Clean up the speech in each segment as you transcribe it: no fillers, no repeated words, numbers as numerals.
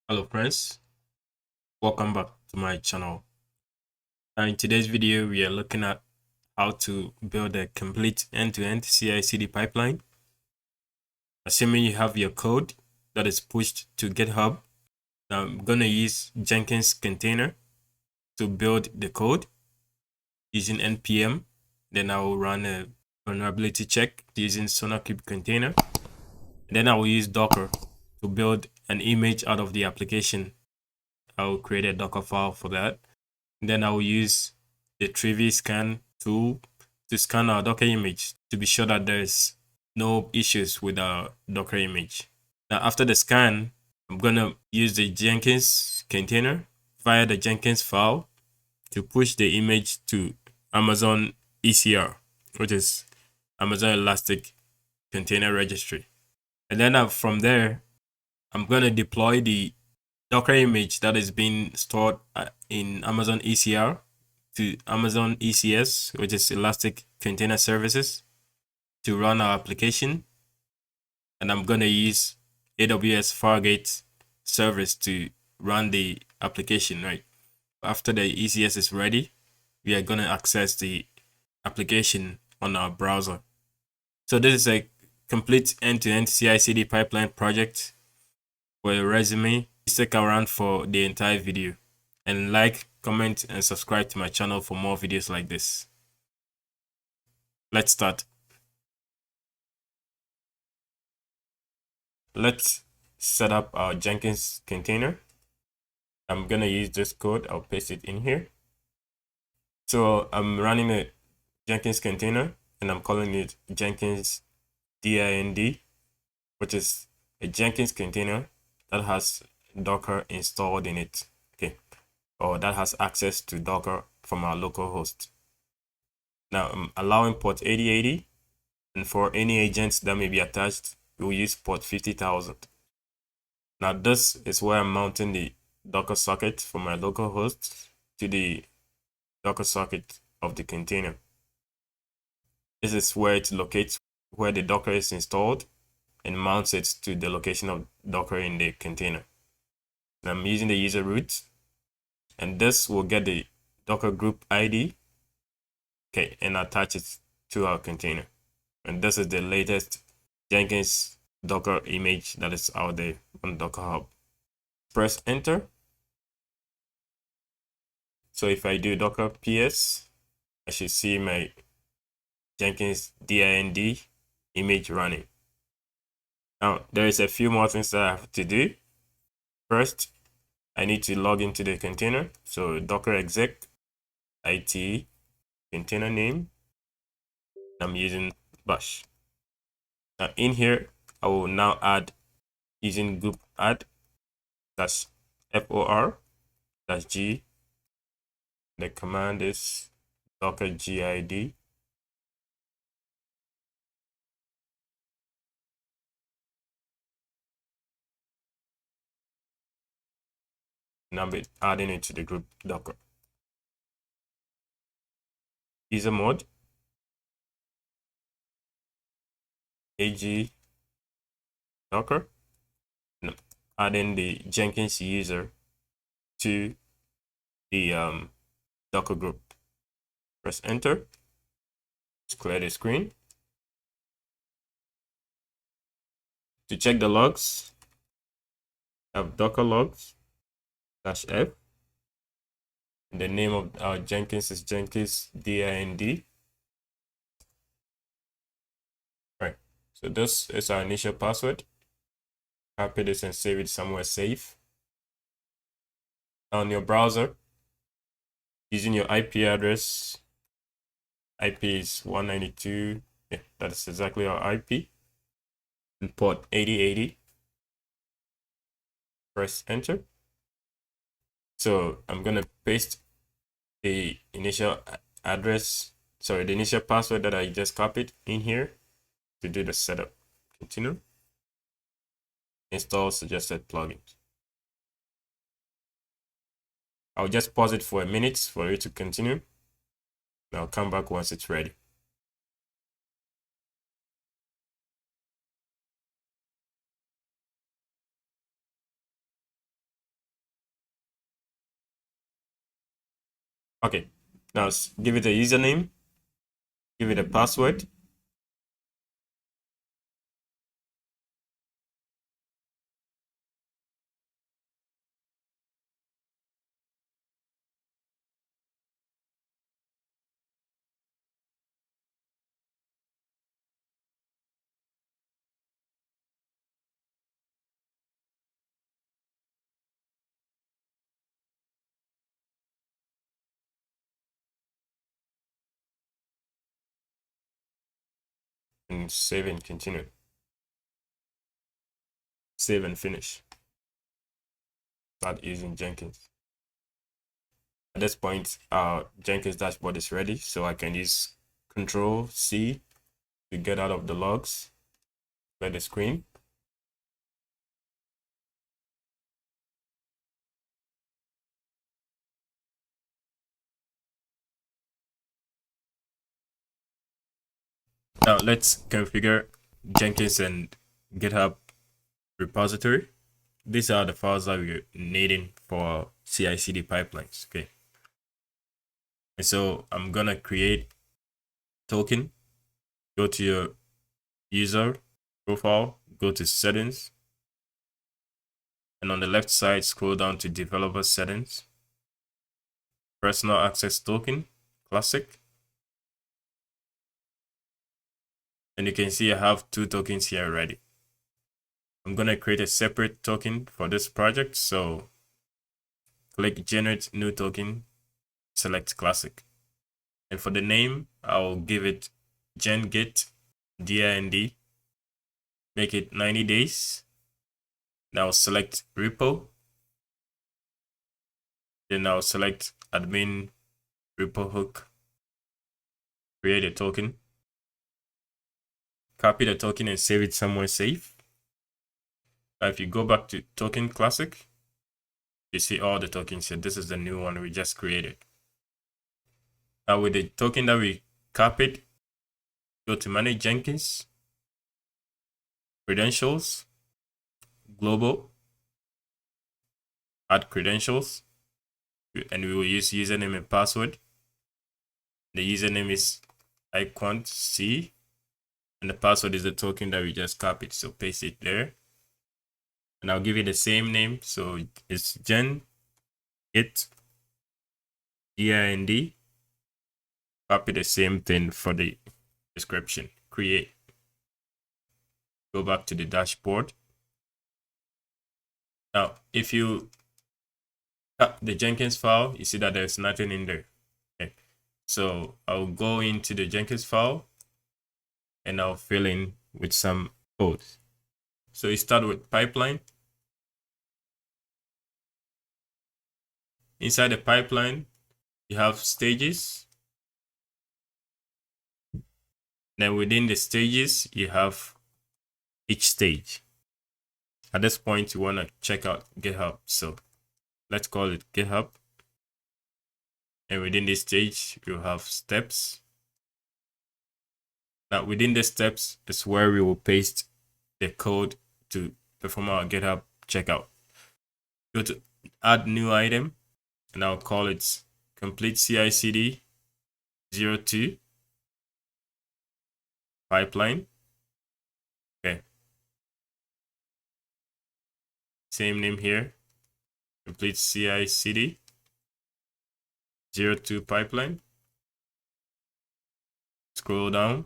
Hello friends, welcome back to my channel. In today's video, we are looking at how to build a complete end-to-end CI/CD pipeline. Assuming you have your code that is pushed to GitHub, now I'm going to use Jenkins container to build the code using NPM. Then I will run a vulnerability check using SonarQube container. And then I will use Docker to build an image out of the application. I will create a Docker file for that. Then I will use the Trivy Scan tool to scan our Docker image to be sure that there's no issues with our Docker image. Now, after the scan, I'm going to use the Jenkins container via the Jenkins file to push the image to Amazon ECR, which is Amazon Elastic Container Registry. And then from there, I'm going to deploy the Docker image that is being stored in Amazon ECR to Amazon ECS, which is Elastic Container Services, to run our application. And I'm going to use AWS Fargate service to run the application, right? After the ECS is ready, we are going to access the application on our browser. So this is a complete end-to-end CI/CD pipeline project for a resume. Stick around for the entire video and like, comment, and subscribe to my channel for more videos like this. Let's start. Let's set up our Jenkins container. I'm gonna use this code. I'll paste it in here. So I'm running a Jenkins container and I'm calling it Jenkins DIND, which is a Jenkins container that has Docker installed in it, okay, or that has access to Docker from our local host. Now I'm allowing port 8080, and for any agents that may be attached, we'll use port 50,000. Now this is where I'm mounting the Docker socket from my local host to the Docker socket of the container. This is where it locates where the Docker is installed and mounts it to the location of Docker in the container. I'm using the user root, and this will get the Docker group ID, okay, and attach it to our container. And this is the latest Jenkins Docker image that is out there on Docker Hub. Press enter. So if I do Docker PS, I should see my Jenkins DIND image running. Now there is a few more things that I have to do. First, I need to log into the container. So docker exec it container name. I'm using bash. Now in here, I will now add using group add /for/g. The command is docker gid. And I'll be adding it to the group docker. User mode ag docker. And adding the Jenkins user to the Docker group. Press enter. Let's clear the screen. To check the logs, I have docker logs -f. And the name of our Jenkins is Jenkins DIND. Right. So this is our initial password. Copy this and save it somewhere safe. On your browser, using your IP address, IP is 192. Yeah, that is exactly our IP. And port 8080. Press enter. So I'm gonna paste the initial address, sorry, the initial password that I just copied in here to do the setup. Continue. Install suggested plugins. I'll just pause it for a minute for it to continue. I'll come back once it's ready. Okay, now give it a username, give it a password. And save and continue. Save and finish. Start using Jenkins. At this point, our Jenkins dashboard is ready, so I can use Control C to get out of the logs, clear the screen. Now let's configure Jenkins and GitHub repository. These are the files that we're needing for CI/CD pipelines. Okay. And so I'm gonna create token. Go to your user profile, go to settings, and on the left side, scroll down to developer settings, personal access token, classic. And you can see I have 2 tokens here already. I'm gonna create a separate token for this project. So click generate new token, select classic. And for the name, I'll give it gengit dind, make it 90 days. Now select repo. Then I'll select admin repo hook, create a token, copy the token and save it somewhere safe. Now if you go back to token classic, you see all the tokens here. This is the new one we just created. Now with the token that we copied, go to manage Jenkins, credentials, global, add credentials, and we will use username and password. The username is iquant.c, and the password is the token that we just copied. So paste it there. And I'll give it the same name. So it's gengit dind. Copy the same thing for the description. Create. Go back to the dashboard. Now, if you tap the Jenkins file, you see that there's nothing in there. Okay. So I'll go into the Jenkins file and I'll fill in with some code. So you start with pipeline. Inside the pipeline, you have stages. Then within the stages, you have each stage. At this point, you want to check out GitHub. So let's call it GitHub. And within this stage, you have steps. Now within the steps is where we will paste the code to perform our GitHub checkout. Go to add new item, and I'll call it complete CI/CD 02 pipeline. Okay. Same name here. Complete CI/CD 02 pipeline. Scroll down.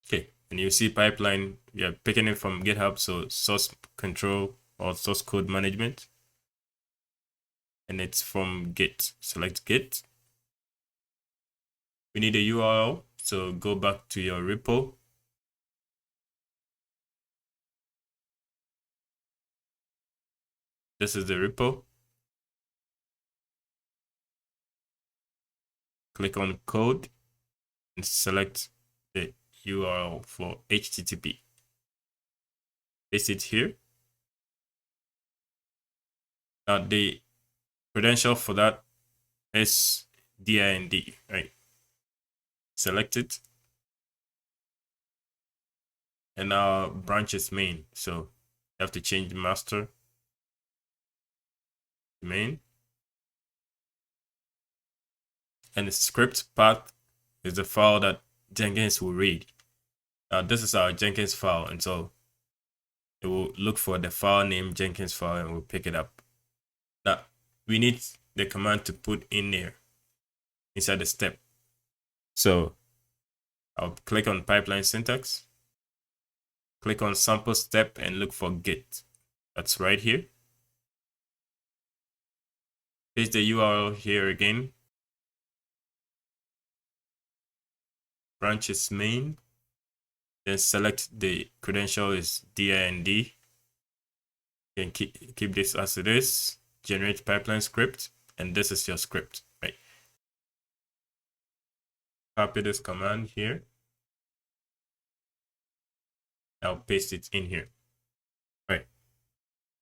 Okay, and you see pipeline, we are picking it from GitHub, so source control or source code management. And it's from Git. Select Git. We need a URL, so go back to your repo. This is the repo. Click on code and select the URL for HTTP. Paste it here. Now the credential for that is dind, right? Select it. And now branch is main. So you have to change the master to main. And the script path is the file that Jenkins will read. Now this is our Jenkins file, and so it will look for the file name Jenkins file and we'll pick it up. Now we need the command to put in there inside the step. So I'll click on pipeline syntax, click on sample step and look for Git. That's right here. Paste the URL here again. Branches main. Then select the credential is dind. You can keep this as it is. Generate pipeline script, and this is your script, right? Copy this command here. I'll paste it in here. Right.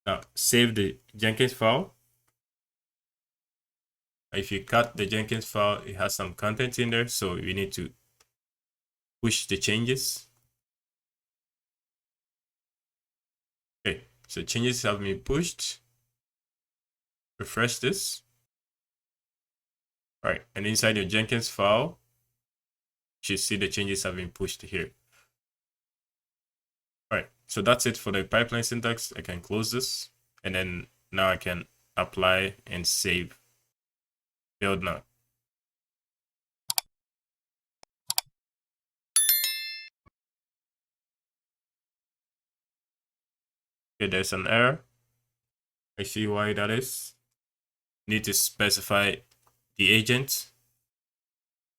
Now save the Jenkins file. If you cut the Jenkins file, it has some content in there, so you need to push the changes. Okay, so changes have been pushed. Refresh this. All right, and inside your Jenkins file, you should see the changes have been pushed here. All right, so that's it for the pipeline syntax. I can close this, and then now I can apply and save. Build now. Okay, there's an error. I see why that is. Need to specify the agent.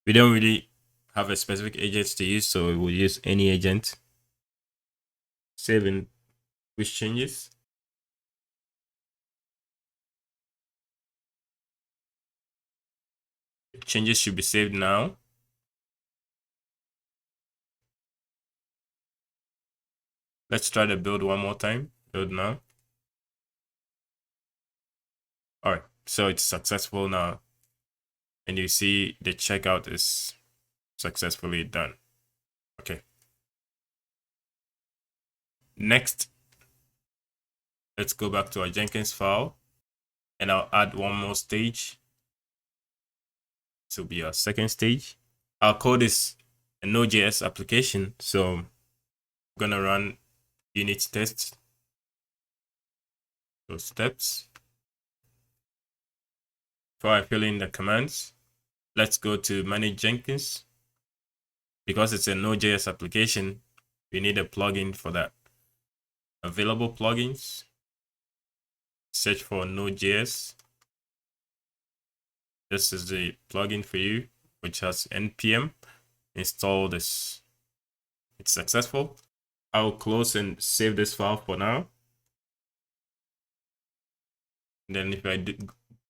We don't really have a specific agent to use, so we will use any agent. Save and push changes. Changes should be saved now. Let's try the build one more time. Build now. All right, so it's successful now. And you see the checkout is successfully done. Okay. Next, let's go back to our Jenkins file, and I'll add one more stage. This will be our second stage. Our code is a Node.js application, so I'm gonna run unit tests. So steps. Before I fill in the commands, let's go to manage Jenkins. Because it's a Node.js application, we need a plugin for that. Available plugins. Search for Node.js. This is the plugin for you, which has NPM. Install this. It's successful. I'll close and save this file for now. And then if I do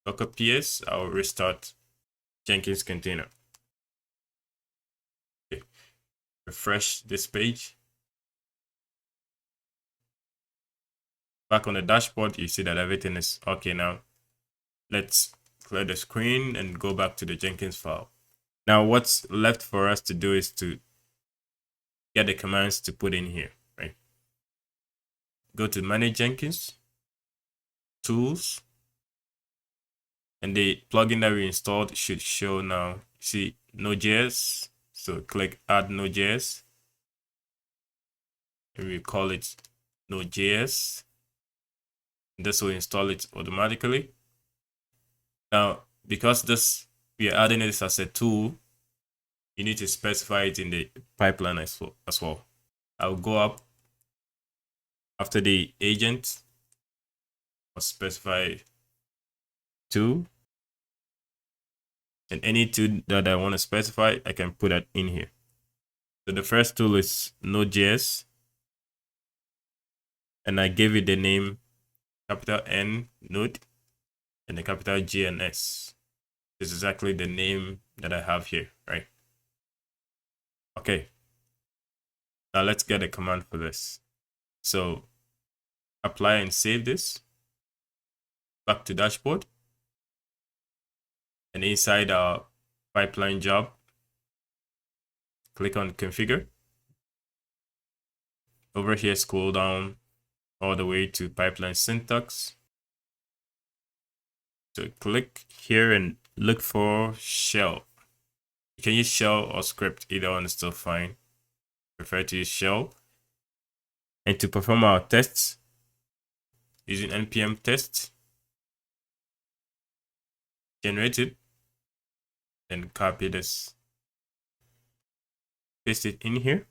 docker ps, I'll restart Jenkins container. Okay. Refresh this page. Back on the dashboard, you see that everything is okay now. Let's clear the screen and go back to the Jenkins file. Now what's left for us to do is to get the commands to put in here, right? Go to manage Jenkins, tools, and the plugin that we installed should show now. See Node.js, so click add Node.js, and we call it Node.js. This will install it automatically. Now, because we are adding this as a tool, you need to specify it in the pipeline as well. I'll go up after the agent. I'll specify tool, and any tool that I want to specify, I can put that in here. So the first tool is Node.js, and I gave it the name capital N Node and the capital G and S. This is exactly the name that I have here, right? Okay. Now let's get a command for this. So apply and save this. Back to dashboard. And inside our pipeline job, click on configure. Over here, scroll down all the way to pipeline syntax. So click here and look for shell. You can use shell or script, either one is still fine. Prefer to use shell. And to perform our tests using npm test, generate it, and copy this, paste it in here.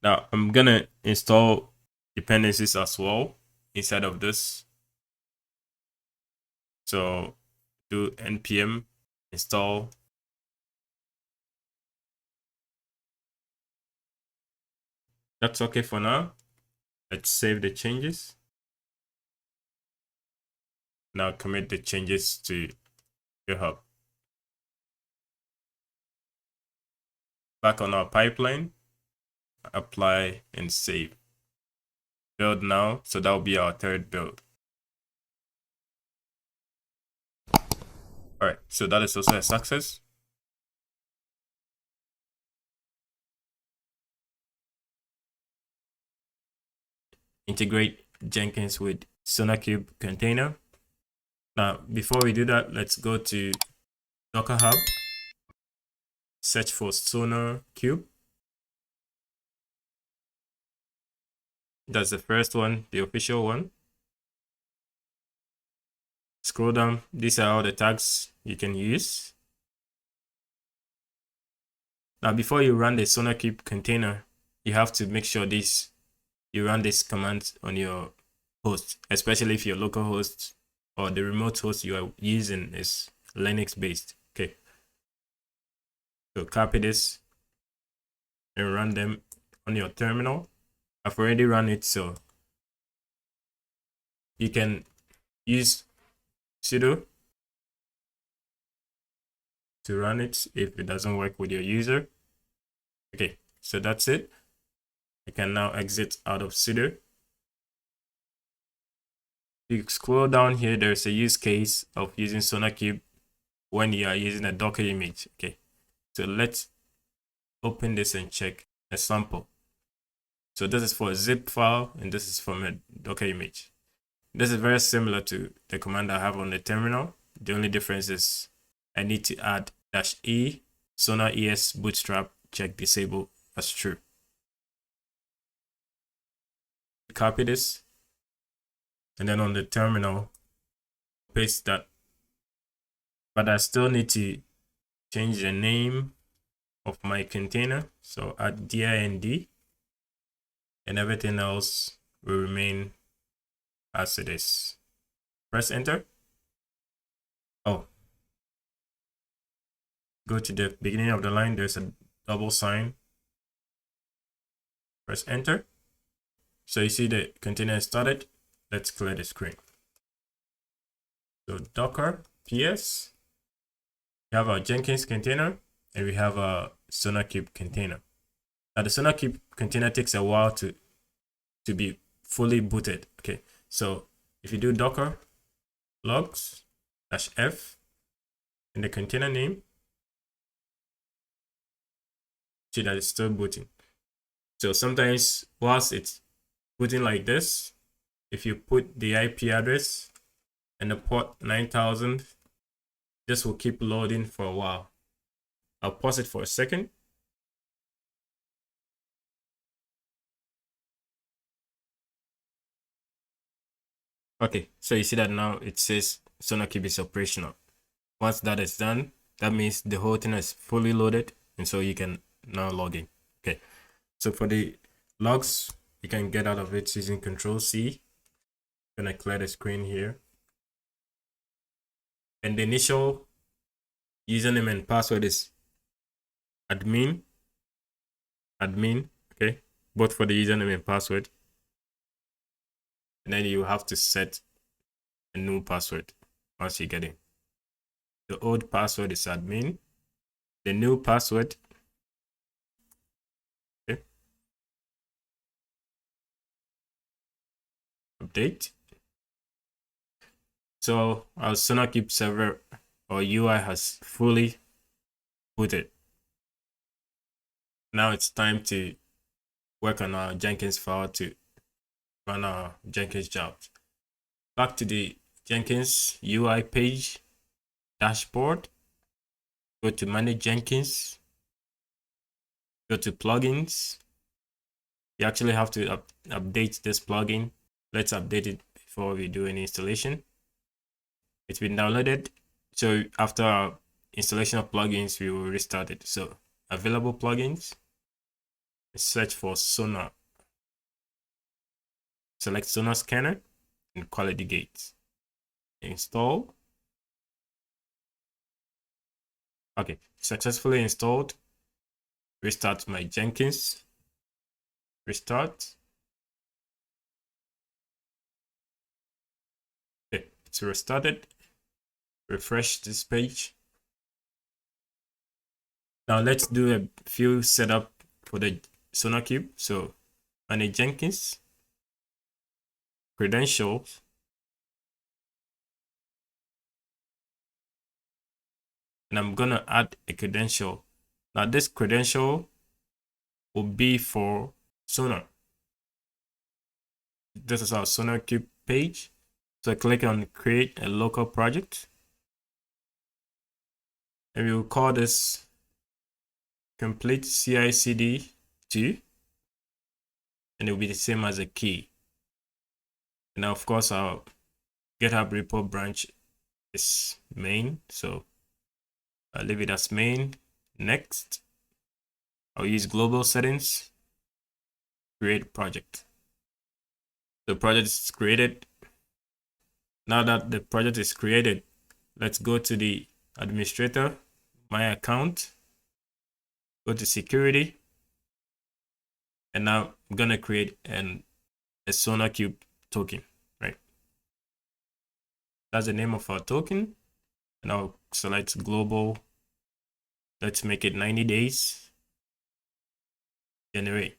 Now I'm gonna install dependencies as well inside of this. So do npm install That's okay for now. Let's save the changes. Now commit the changes to GitHub. Back on our pipeline, apply and save. Build now, so that will be our third build. All right, so that is also a success. Integrate Jenkins with SonarQube container. Now, before we do that, let's go to Docker Hub, search for SonarQube. That's the first one, the official one. Scroll down, these are all the tags you can use. Now, before you run the SonarQube container, you have to make sure you run this command on your host, especially if your local host or the remote host you are using is Linux based. Okay. So copy this and run them on your terminal. I've already run it, so you can use sudo to run it if it doesn't work with your user. Okay, so that's it. You can now exit out of sudo. If you scroll down here, there's a use case of using SonarQube when you are using a Docker image. Okay, so let's open this and check a sample. So this is for a zip file and this is from a Docker image. This is very similar to the command I have on the terminal. The only difference is I need to add -e sonar es bootstrap check disable as true. Copy this and then on the terminal paste that, but I still need to change the name of my container, so add dind and everything else will remain as it is. Press enter. Oh, go to the beginning of the line, there's a double sign. Press enter. So you see the container is started. Let's clear the screen. So docker ps, we have our Jenkins container and we have a SonarQube container. Now the SonarQube container takes a while to be fully booted. Okay, so if you do docker logs -f in the container name, see that it's still booting. So sometimes whilst it's booting like this, if you put the IP address and the port 9000, this will keep loading for a while. I'll pause it for a second. Okay, so you see that now it says SonarQube is operational. Once that is done, that means the whole thing is fully loaded, and so you can now log in. Okay, so for the logs, you can get out of it using Control-C. I'm gonna clear the screen here. And the initial username and password is admin, okay, both for the username and password. And then you have to set a new password once you get in. The old password is admin. The new password, okay, update. So our SonarQube server or UI has fully booted. Now it's time to work on our Jenkins file to run our Jenkins jobs. Back to the Jenkins UI page dashboard. go to manage Jenkins, go to plugins. You actually have to update this plugin. Let's update it before we do any installation. It's been downloaded. So after our installation of plugins, we will restart it. So available plugins, search for Sonar. Select Sonar Scanner and Quality Gates. Install. Okay, successfully installed. Restart my Jenkins. Restart. Okay, it's restarted. Refresh this page. Now let's do a few setup for the SonarQube. So manage Jenkins, credentials, and I'm gonna add a credential. Now this credential will be for Sonar. This is our SonarQube page. So click on create a local project. And we will call this complete CI/CD 2. And it will be the same as a key. And now, of course, our GitHub repo branch is main. So I'll leave it as main. Next, I'll use global settings, create project. The project is created. Now that the project is created, let's go to the administrator, my account, go to security, and now I'm gonna create a SonarQube token, right? That's the name of our token, and I'll select global. Let's make it 90 days. Generate.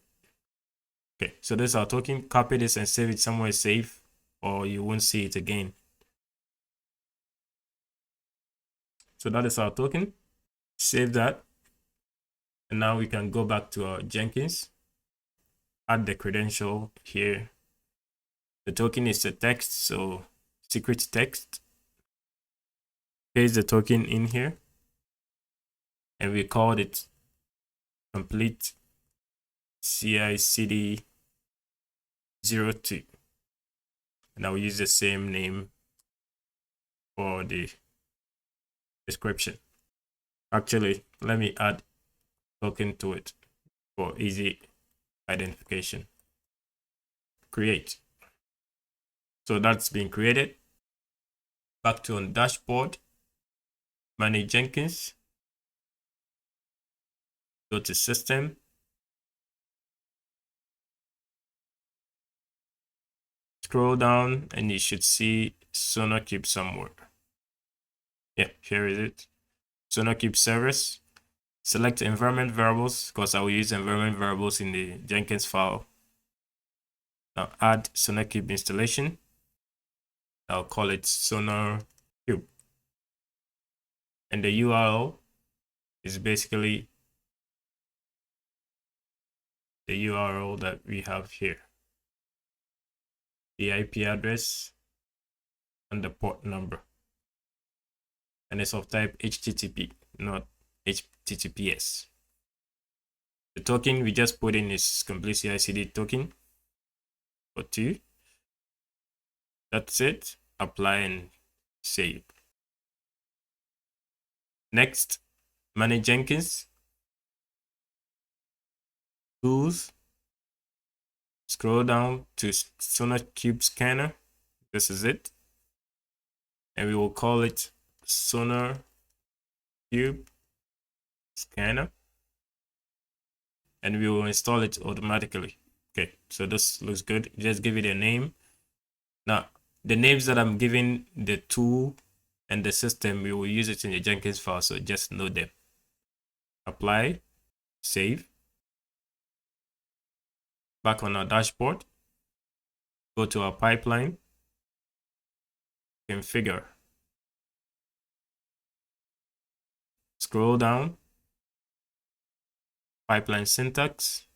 Okay, so this is our token. Copy this and save it somewhere safe, or you won't see it again. So that is our token. Save that. And now we can go back to our Jenkins. Add the credential here. The token is a text, so secret text. Paste the token in here. And we called it complete CI/CD 02. And I'll use the same name for the description. Actually, let me add token to it for easy identification. Create. So that's been created. Back to on dashboard, manage Jenkins, go to system, scroll down, and you should see SonarQube somewhere. Yeah, here is it. SonarQube service. Select environment variables, because I will use environment variables in the Jenkins file. Now add SonarQube installation. I'll call it SonarQube. And the URL is basically the URL that we have here. The IP address and the port number. And it's of type HTTP, not HTTPS. The token we just put in is complete CI/CD token for 2. That's it. Apply and save. Next, manage Jenkins. Tools. Scroll down to SonarQube Scanner. This is it. And we will call it SonarQube Scanner. And we will install it automatically. Okay, so this looks good. Just give it a name. Now, the names that I'm giving the tool and the system, we will use it in the Jenkins file, so just know them. Apply, save. Back on our dashboard, go to our pipeline, configure. Scroll down, pipeline syntax.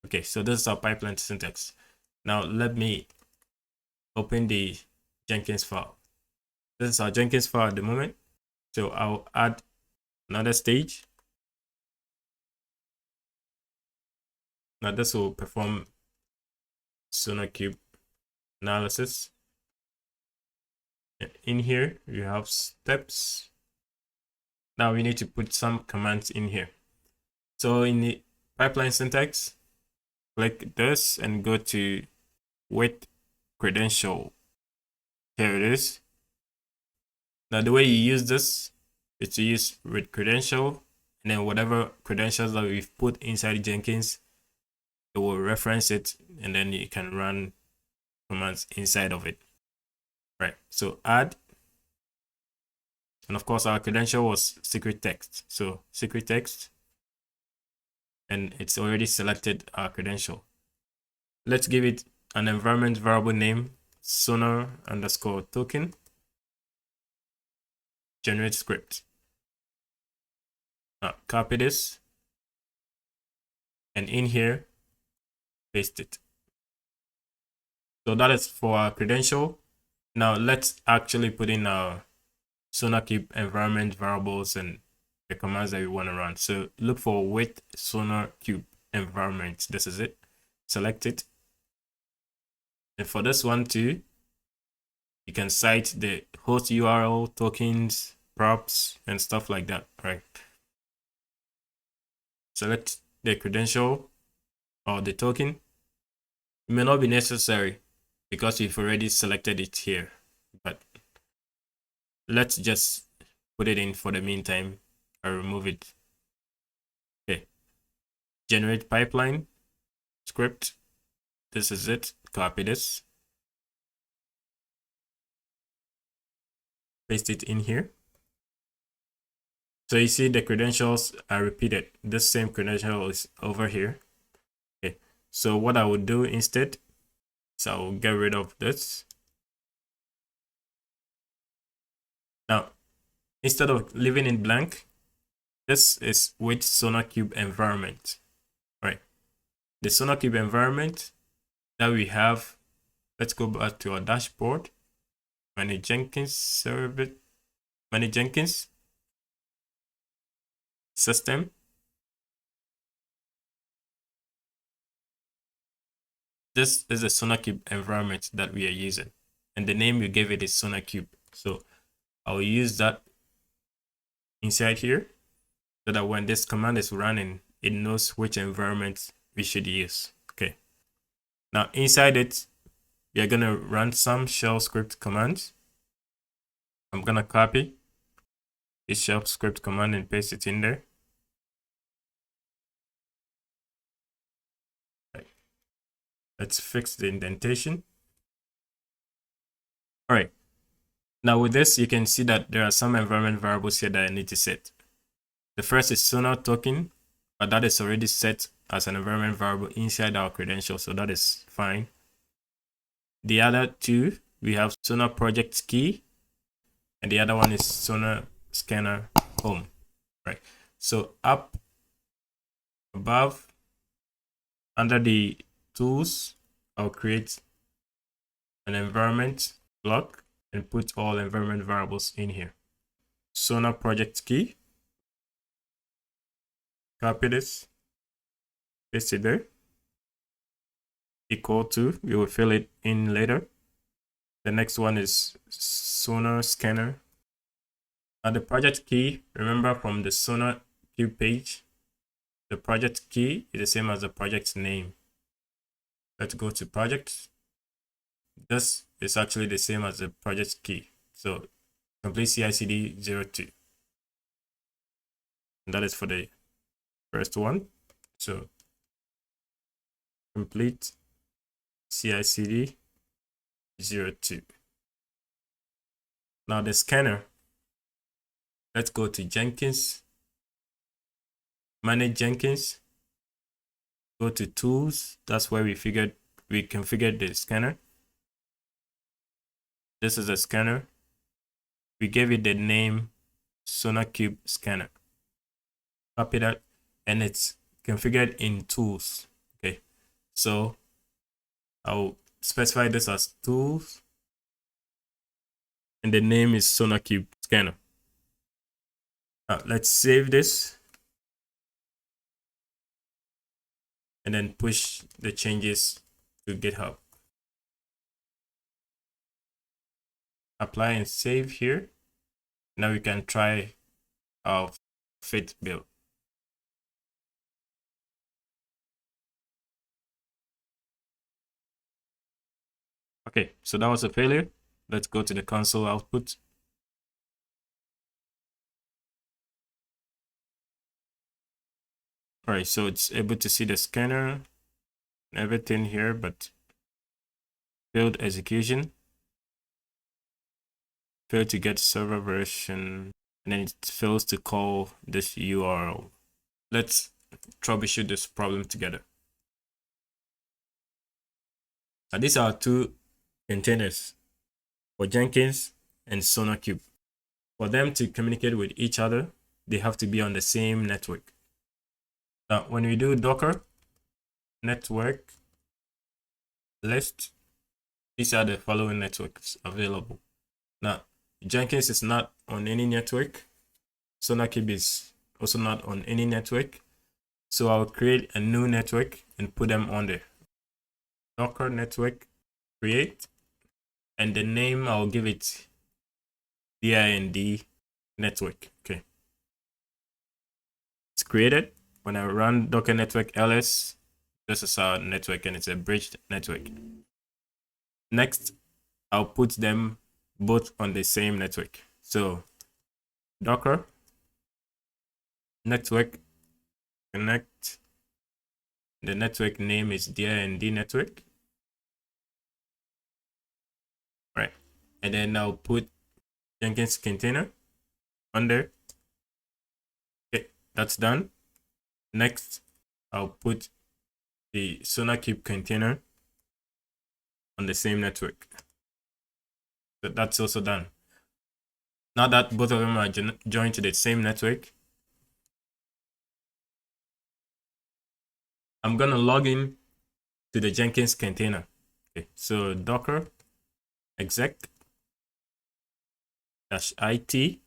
Okay, so this is our pipeline syntax. Now let me open the Jenkins file. This is our Jenkins file at the moment. So I'll add another stage. Now this will perform SonarQube analysis. In here, you have steps. Now we need to put some commands in here. So in the pipeline syntax, click this and go to with credential. Here it is. Now the way you use this is to use with credential, and then whatever credentials that we've put inside Jenkins, it will reference it, and then you can run commands inside of it. Right, so add, and of course our credential was secret text, so secret text, and it's already selected our credential. Let's give it an environment variable name, sonar_token, generate script. Now copy this, and in here paste it. So that is for our credential. Now let's actually put in our SonarQube environment variables and the commands that we want to run. So look for with SonarQube environment. This is it. Select it. And for this one too, you can cite the host URL, tokens, props, and stuff like that. Right. Select the credential or the token. It may not be necessary because we've already selected it here, but let's just put it in for the meantime. I'll remove it. Okay. Generate pipeline script. This is it. Copy this. Paste it in here. So you see the credentials are repeated. This same credential is over here. Okay. So what I would do instead is I will get rid of this. Now, instead of leaving it blank, this is with SonarQube environment, right? The SonarQube environment that we have, let's go back to our dashboard, manage Jenkins service, manage Jenkins system. This is the SonarQube environment that we are using, and the name we gave it is SonarQube. So I'll use that inside here so that when this command is running, it knows which environment we should use. Okay. Now inside it, we are gonna run some shell script commands. I'm gonna copy this shell script command and paste it in there. Right. Let's fix the indentation. All right. Now with this, you can see that there are some environment variables here that I need to set. The first is sonar token, but that is already set as an environment variable inside our credentials, so that is fine. The other two, we have sonar project key, and the other one is sonar scanner home, right? So up above, under the tools, I'll create an environment block and put all environment variables in here. Sonar project key, copy this, paste it there, equal to, we will fill it in later. The next one is sonar scanner. Now the project key, remember from the SonarQube page, the project key is the same as the project name. Let's go to projects. This is actually the same as the project key. So complete CI/CD 02. And that is for the first one. So complete CI/CD 02. Now the scanner, let's go to Jenkins, manage Jenkins, go to tools. That's where we configured the scanner. This is a scanner. We gave it the name SonarQube scanner. Copy that, and it's configured in tools. Okay, so I'll specify this as tools, and the name is SonarQube scanner. Now let's save this and then push the changes to GitHub. Apply and save here. Now we can try our fit build. Okay, so that was a failure. Let's go to the console output. All right, so it's able to see the scanner and everything here, but failed execution, failed to get server version, and then it fails to call this URL. Let's troubleshoot this problem together. Now these are two containers for Jenkins and SonarQube. For them to communicate with each other, they have to be on the same network. Now, when we do Docker network list, these are the following networks available. Now, Jenkins is not on any network. SonarQube is also not on any network. So I'll create a new network and put them on there. Docker network create, and the name I'll give it DIND network. Okay, it's created. When I run Docker network ls, this is our network and it's a bridged network. Next, I'll put them both on the same network. So Docker network connect, the network name is DIND network. Right, and then I'll put Jenkins container on there. Okay, that's done. Next, I'll put the SonarQube container on the same network. So that's also done. Now that both of them are joined to the same network, I'm gonna log in to the Jenkins container. Okay, so Docker exec -it,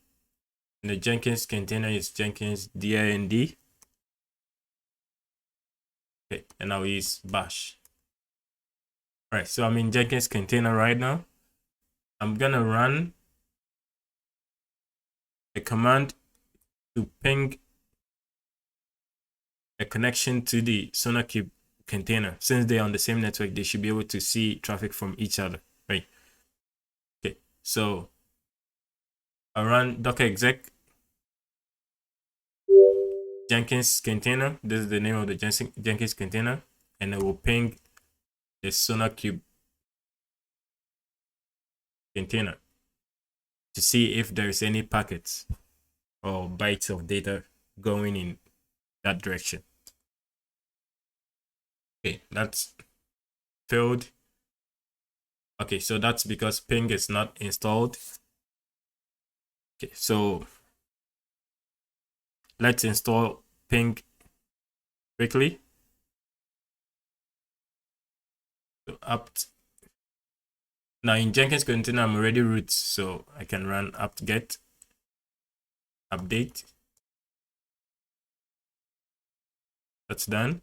and the Jenkins container is Jenkins DIND. Okay, and I'll use bash. All right, so I'm in Jenkins container right now. I'm gonna run a command to ping a connection to the SonarQube container. Since they're on the same network, they should be able to see traffic from each other, right? Okay, so I run docker exec Jenkins container. This is the name of the Jenkins container, and it will ping the SonarQube container to see if there's any packets or bytes of data going in that direction. Okay, that's failed. Okay, so that's because ping is not installed. Okay, so let's install ping quickly. So apt. Now in Jenkins container, I'm already root, so I can run apt-get update. That's done.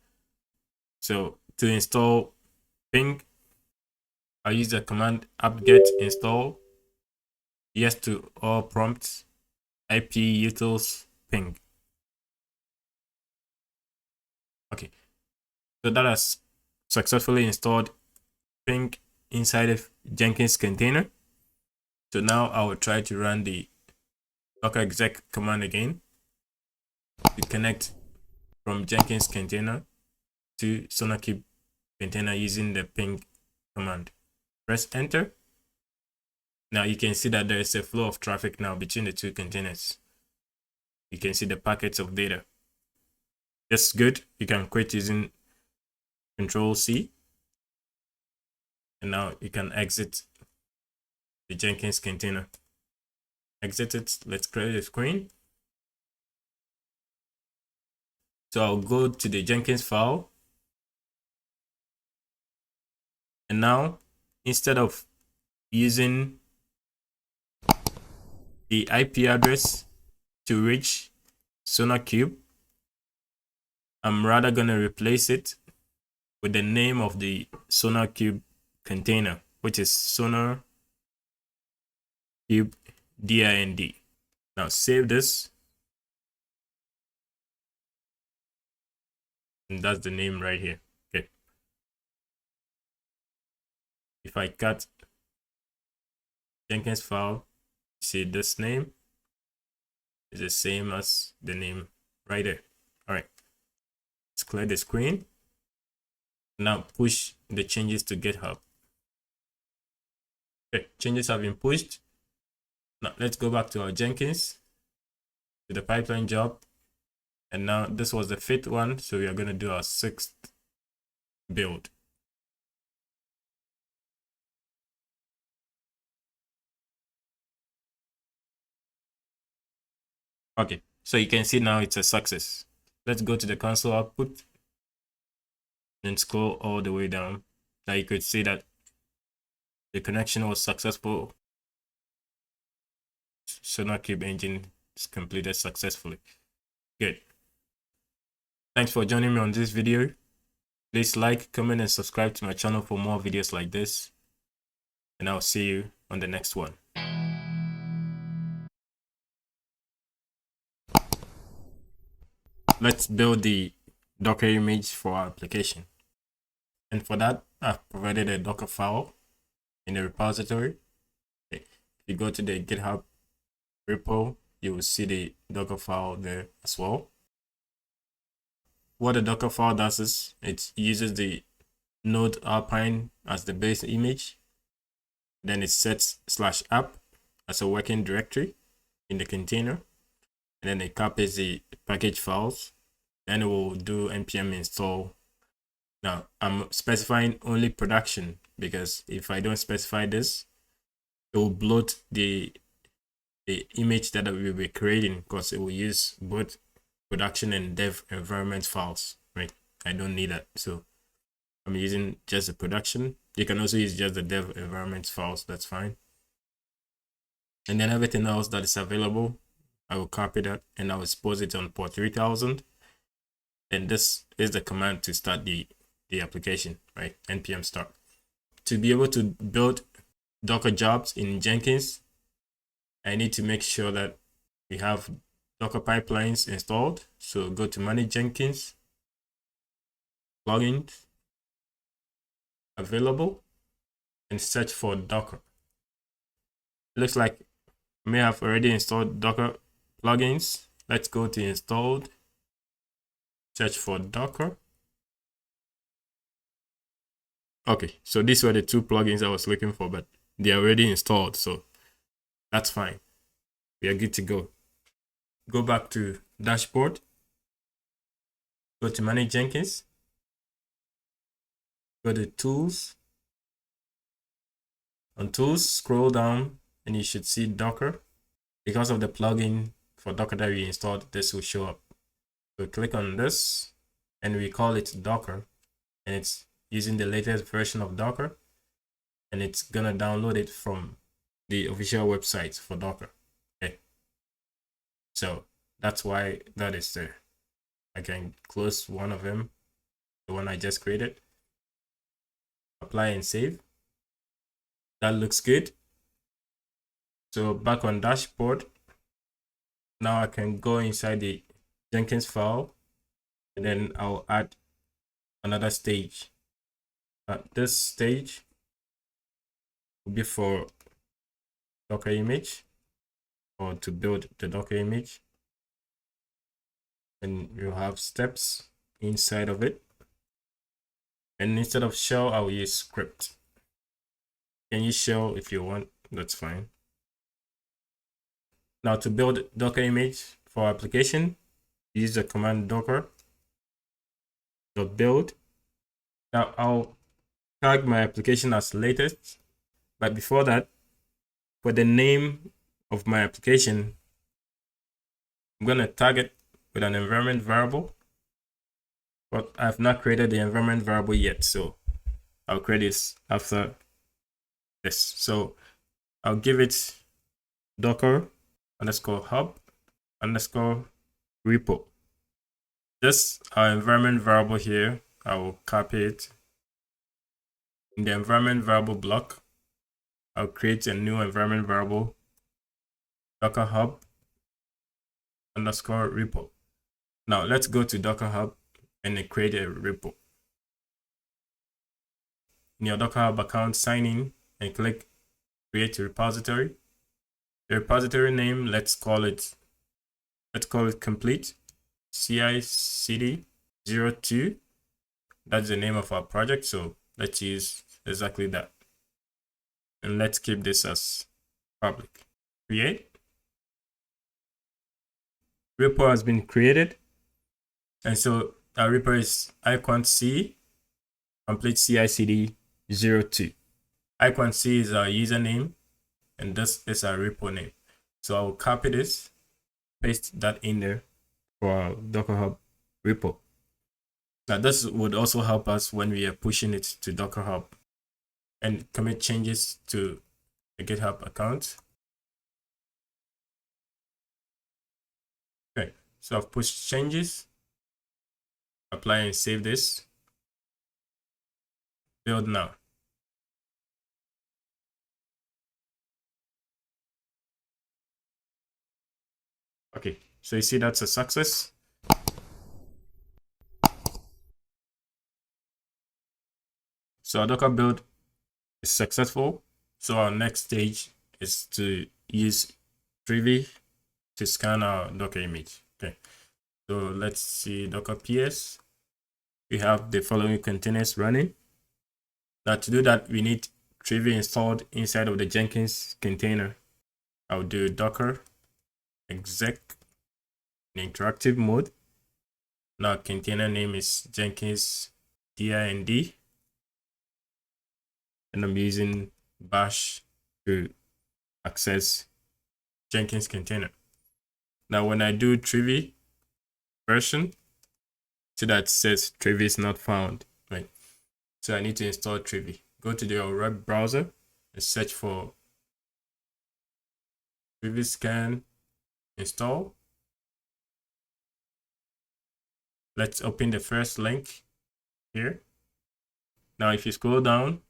So to install ping, I'll use the command apt-get install yes to all prompts IP utils ping. Okay, so that has successfully installed ping inside of Jenkins container. So now I will try to run the docker exec command again to connect from Jenkins container to SonarQube container using the ping command. Press enter. Now you can see that there is a flow of traffic now between the two containers. You can see the packets of data. That's good. You can quit using Control-C. And now you can exit the Jenkins container. Exit it. Let's create a screen. So I'll go to the Jenkins file. And now, instead of using the IP address to reach SonarQube, I'm rather going to replace it with the name of the SonarQube container, which is SonarQube DIND. Now save this. And that's the name right here. Okay. If I cut Jenkins file, see this name is the same as the name right there. All right. Let's clear the screen. Now push the changes to GitHub. Okay, changes have been pushed. Now let's go back to our Jenkins, to the pipeline job. And now this was the 5th one, so we are going to do our 6th build. Okay, so you can see now it's a success. Let's go to the console output and scroll all the way down. Now you could see that the connection was successful. SonarQube engine is completed successfully. Good. Thanks for joining me on this video. Please like, comment, and subscribe to my channel for more videos like this. And I'll see you on the next one. Let's build the Docker image for our application. And for that, I've provided a Docker file in the repository. Okay. If you go to the GitHub repo, you will see the Docker file there as well. What the Docker file does is it uses the Node Alpine as the base image. Then it sets /app as a working directory in the container. And then it copies the package files. Then it will do npm install. Now I'm specifying only production, because if I don't specify this, it will bloat the image that we will be creating, because it will use both production and dev environment files, right? I don't need that, so I'm using just the production. You can also use just the dev environment files, that's fine. And then everything else that is available, I will copy that and I will expose it on port 3000. And this is the command to start the application, right? npm start. To be able to build Docker jobs in Jenkins, I need to make sure that we have Docker pipelines installed. So go to manage Jenkins, plugins, available, and search for Docker. It looks like I may have already installed Docker plugins. Let's go to installed, search for Docker. Okay, so these were the 2 plugins I was looking for, but they are already installed, so that's fine. We are good to go. Go back to dashboard, go to manage Jenkins, go to tools. On tools, scroll down and you should see Docker. Because of the plugin for Docker that we installed, this will show up. So click on this and we call it Docker, and it's using the latest version of Docker, and it's gonna download it from the official website for Docker. Okay, so that's why that is there. I can close one of them, the one I just created, apply and save. That looks good. So back on dashboard, now I can go inside the Jenkins file, and then I'll add another stage. This stage will be for Docker image, or to build the Docker image, and you have steps inside of it. And instead of shell, I will use script. You can use shell if you want, that's fine. Now to build Docker image for application, use the command docker.build. Now I'll tag my application as latest, but before that, for the name of my application, I'm going to tag it with an environment variable, but I've not created the environment variable yet, so I'll create this after this. So I'll give it docker_hub, underscore repo. This our environment variable here. I will copy it. In the environment variable block, I'll create a new environment variable, Docker Hub underscore repo. Now let's go to Docker Hub and create a repo. In your Docker Hub account, sign in and click create a repository. The repository name, let's call it complete CI CD 02. That's the name of our project, so let's use exactly that. And let's keep this as public. Create. Repo has been created. And so our repo is iquant complete CI CD 02. iquant is our username, and this is our repo name. So I will copy this, paste that in there for our Docker Hub repo. Now this would also help us when we are pushing it to Docker Hub and commit changes to the GitHub account. Okay, so I've pushed changes, apply and save this, build now. Okay, so you see that's a success. So our Docker build is successful. So our next stage is to use Trivy to scan our Docker image. Okay, so let's see Docker PS. We have the following containers running. Now to do that, we need Trivy installed inside of the Jenkins container. I'll do Docker exec in interactive mode. Now container name is Jenkins CI, and I'm using bash to access Jenkins container. Now when I do Trivy version, so that says Trivy is not found, right? So I need to install Trivy. Go to your web browser and search for Trivy Scan install. Let's open the first link here. Now if you scroll down,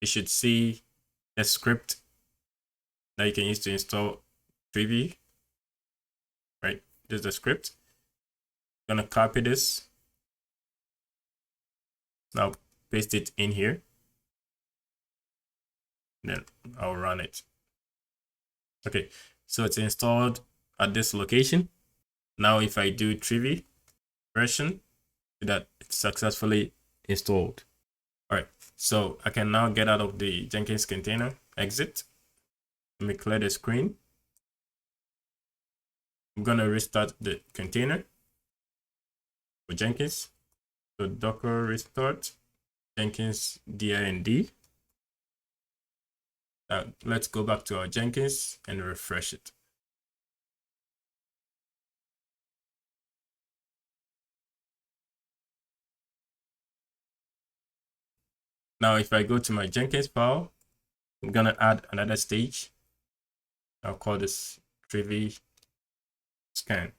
you should see a script that you can use to install Trivy. Right, this is the script. I'm gonna copy this. Now paste it in here. Then I'll run it. Okay, so it's installed at this location. Now if I do Trivy version, that it's successfully installed. All right, so I can now get out of the Jenkins container, exit. Let me clear the screen. I'm gonna restart the container for Jenkins. So Docker restart Jenkins dind. Now let's go back to our Jenkins and refresh it. Now if I go to my Jenkins file, I'm gonna add another stage. I'll call this Trivy Scan.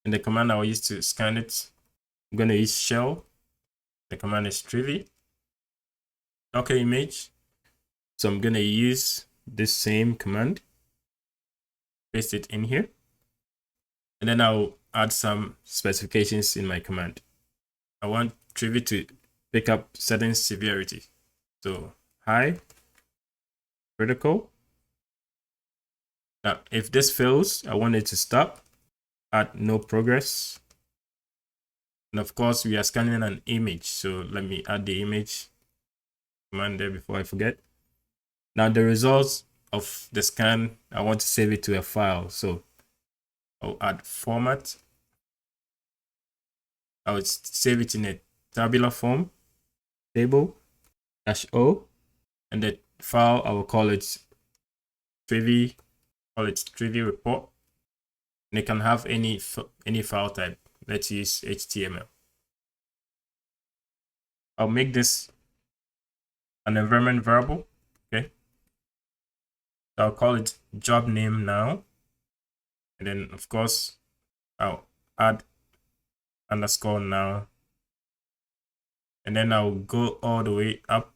And the command I will use to scan it, I'm gonna use shell. The command is Trivy Docker image. So I'm gonna use this same command, paste it in here, and then I'll add some specifications in my command. I want Trivy to pick up certain severity. So high, critical. Now, if this fails, I want it to stop at no progress. And of course, we are scanning an image. So let me add the image command there before I forget. Now the results of the scan, I want to save it to a file. So I'll add format. I would save it in a tabular form, table -o, and the file I will call it Trivy, Trivy report. And it can have any file type. Let's use HTML. I'll make this an environment variable. Okay. So I'll call it job name now. And then of course, I'll add underscore now. And then I'll go all the way up.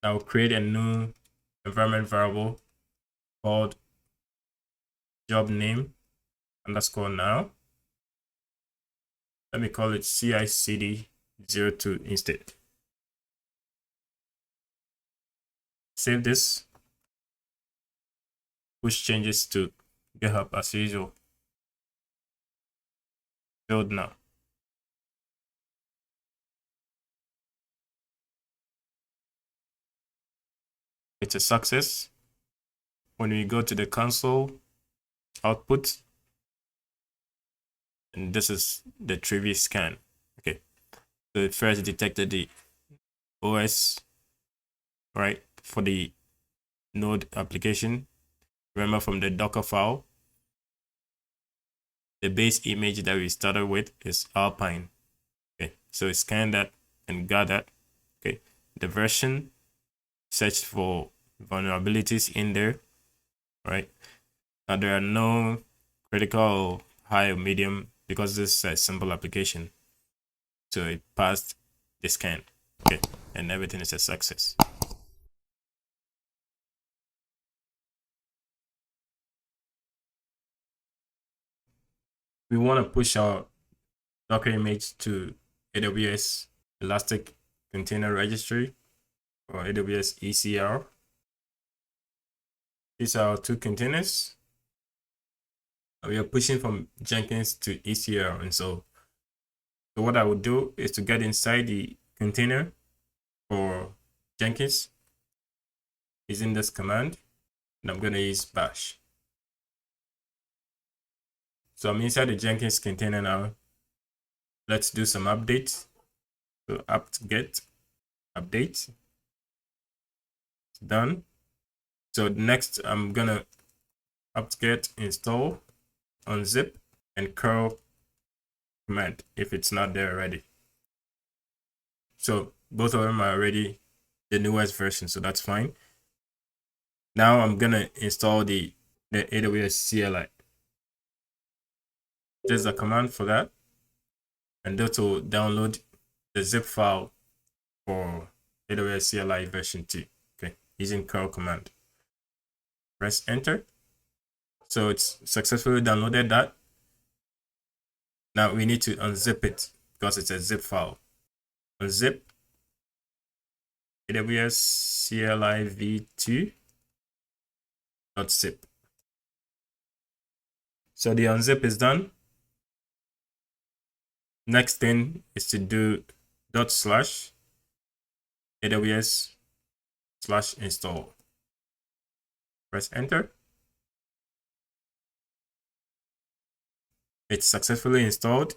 I'll create a new environment variable called job name underscore now. Let me call it CI/CD02 instead. Save this. Push changes to GitHub as usual. Build now. It's a success. When we go to the console output, and this is the Trivy scan. Okay, so it first detected the OS, right, for the Node application. Remember from the Docker file, the base image that we started with is Alpine. Okay, so it scanned that and got that. Okay, the version searched for vulnerabilities in there, right? Now there are no critical, high or medium because this is a simple application. So it passed the scan. Okay, and everything is a success. We want to push our Docker image to AWS Elastic Container Registry or AWS ECR. These are our two containers. We are pushing from Jenkins to ECR, and so what I would do is to get inside the container for Jenkins using this command, and I'm going to use bash. So I'm inside the Jenkins container now. Let's do some updates. So apt-get update. It's done. So next I'm gonna apt-get install, unzip, and curl command if it's not there already. So both of them are already the newest version, so that's fine. Now I'm gonna install the AWS CLI. There's a command for that, and that will download the zip file for AWS CLI version 2. Okay, using curl command. Press enter. So it's successfully downloaded that. Now we need to unzip it because it's a zip file. Unzip AWS CLI v2.zip. So the unzip is done. Next thing is to do /AWS/install. Press enter. It's successfully installed.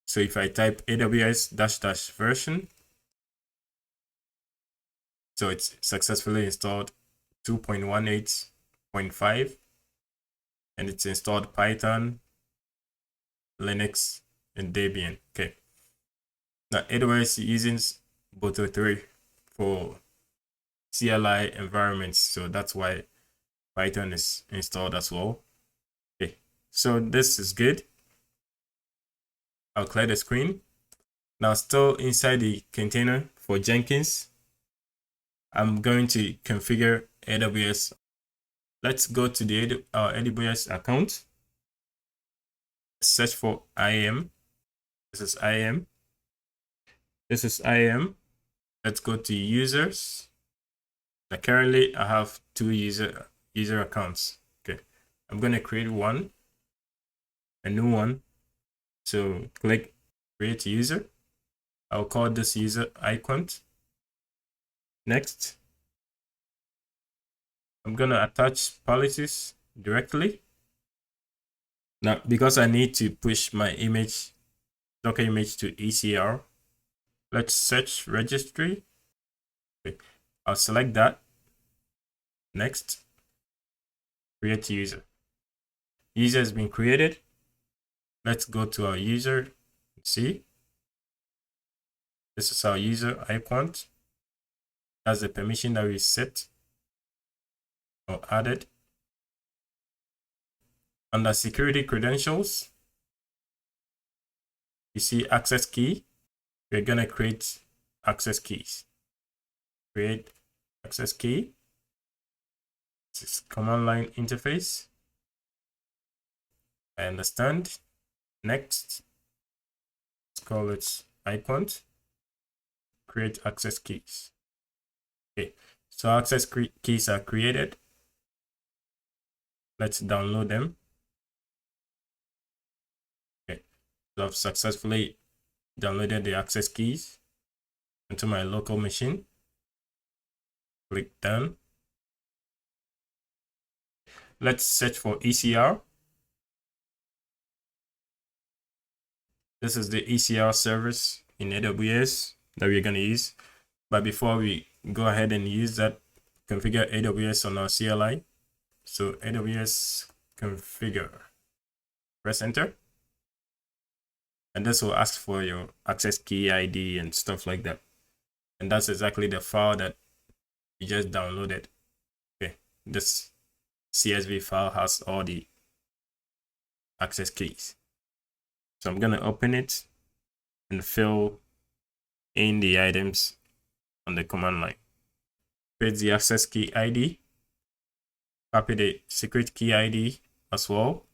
So if I type AWS --version, so it's successfully installed 2.18.5, and it's installed Python, Linux, and Debian. Okay. Now AWS uses Boto3 for CLI environments, so that's why Python is installed as well. Okay, so this is good. I'll clear the screen. Now still inside the container for Jenkins, I'm going to configure AWS. Let's go to the AWS account. Search for IAM. This is IAM. This is IAM. Let's go to users. Now currently I have two user accounts. Okay, I'm going to create a new one. So click create user. I'll call this user icon. Next, I'm going to attach policies directly. Now, because I need to push my image, Docker image to ECR, let's search registry. Okay. I'll select that. Next, create user. User has been created. Let's go to our user. See, this is our user icon. That's the permission that we set or added. Under security credentials, you see access key. We're going to create access keys. Create access key. This is command line interface. I understand. Next, let's call it icon. Create access keys. Okay, so access keys are created. Let's download them. Okay, so I've successfully downloaded the access keys into my local machine. Click done. Let's search for ECR. This is the ECR service in AWS that we're going to use. But before we go ahead and use that, configure AWS on our CLI. So AWS configure, press enter. And this will ask for your access key ID and stuff like that. And that's exactly the file that you just downloaded. Okay, this CSV file has all the access keys. So I'm going to open it and fill in the items on the command line. Create the access key ID. Copy the secret key ID as well.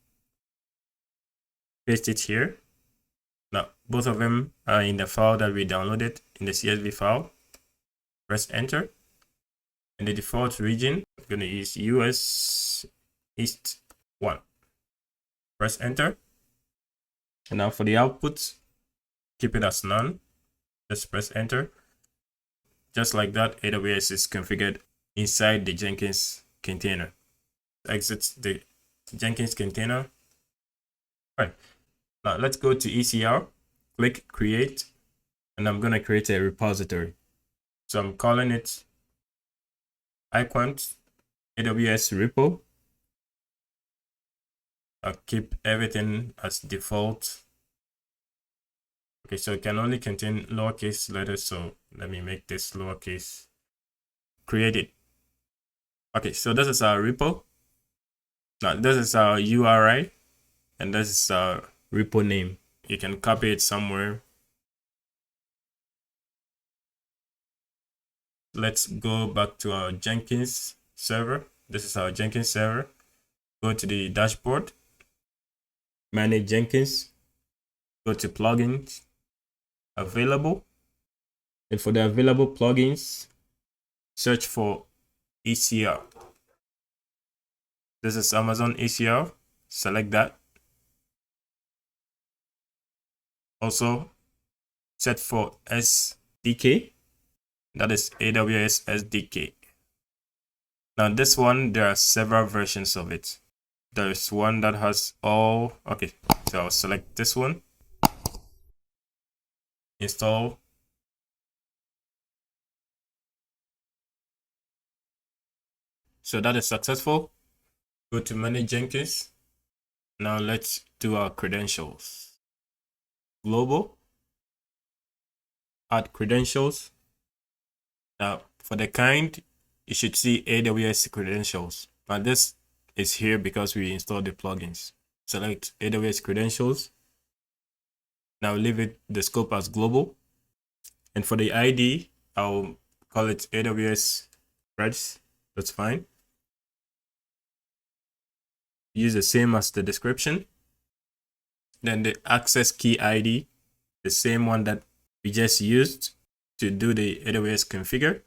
Paste it here. Now, both of them are in the file that we downloaded in the CSV file. Press enter. In the default region, I'm going to use US East 1. Press enter. And now for the output, keep it as none. Just press enter. Just like that, AWS is configured inside the Jenkins container. Exit the Jenkins container. All right. Now let's go to ECR. Click create. And I'm going to create a repository. So I'm calling it icon AWS repo. I'll keep everything as default. Okay, so it can only contain lowercase letters. So let me make this lowercase. Create it. Okay, so this is our repo. Now this is our URI, and this is our repo name. You can copy it somewhere. Let's go back to our Jenkins server. This is our Jenkins server. Go to the dashboard. Manage Jenkins. Go to plugins. Available. And for the available plugins, search for ECR. This is Amazon ECR. Select that. Also, set for SDK. That is AWS SDK. Now this one, there are several versions of it. There's one that has all. Okay, so I'll select this one. Install. So that is successful. Go to manage Jenkins. Now let's do our credentials. Global. Add credentials. Now for the kind, you should see AWS credentials. But this is here because we installed the plugins. Select AWS credentials. Now leave it the scope as global. And for the ID, I'll call it AWS creds. That's fine. Use the same as the description. Then the access key ID, the same one that we just used to do the AWS configure.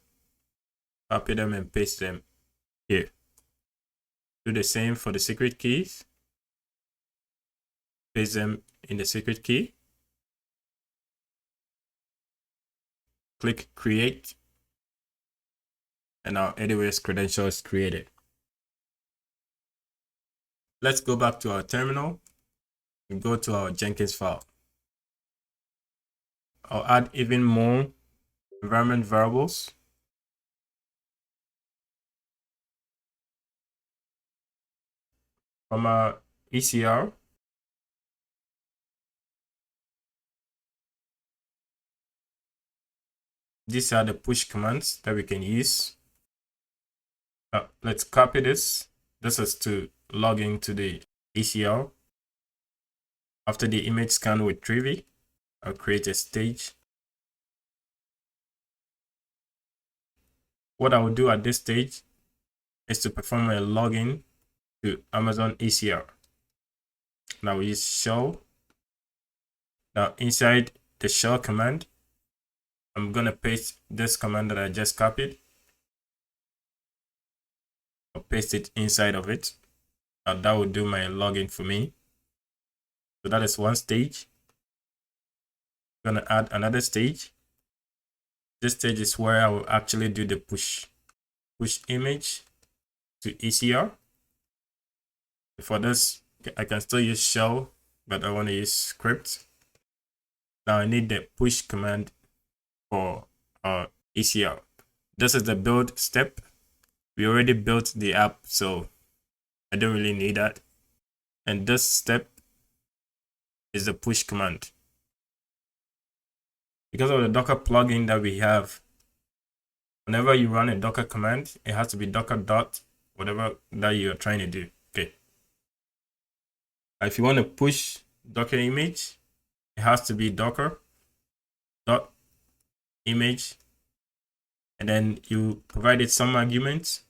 Copy them and paste them here. Do the same for the secret keys. Paste them in the secret key. Click create. And our AWS credential is created. Let's go back to our terminal and go to our Jenkins file. I'll add even more environment variables. From our ECR, these are the push commands that we can use. Let's copy this. This is to log into the ECR. After the image scan with Trivy, I'll create a stage. What I will do at this stage is to perform a login to Amazon ECR. Now we use shell. Now inside the shell command, I'm gonna paste this command that I just copied. I'll paste it inside of it. Now that will do my login for me. So that is one stage. I'm gonna add another stage. This stage is where I will actually do the push image to ECR. For this, I can still use shell, but I want to use script. Now I need the push command for our ECR. This is the build step. We already built the app, so I don't really need that. And this step is the push command. Because of the Docker plugin that we have, whenever you run a Docker command, it has to be docker dot whatever that you're trying to do. Okay. If you want to push Docker image, it has to be docker dot image, and then you provided some arguments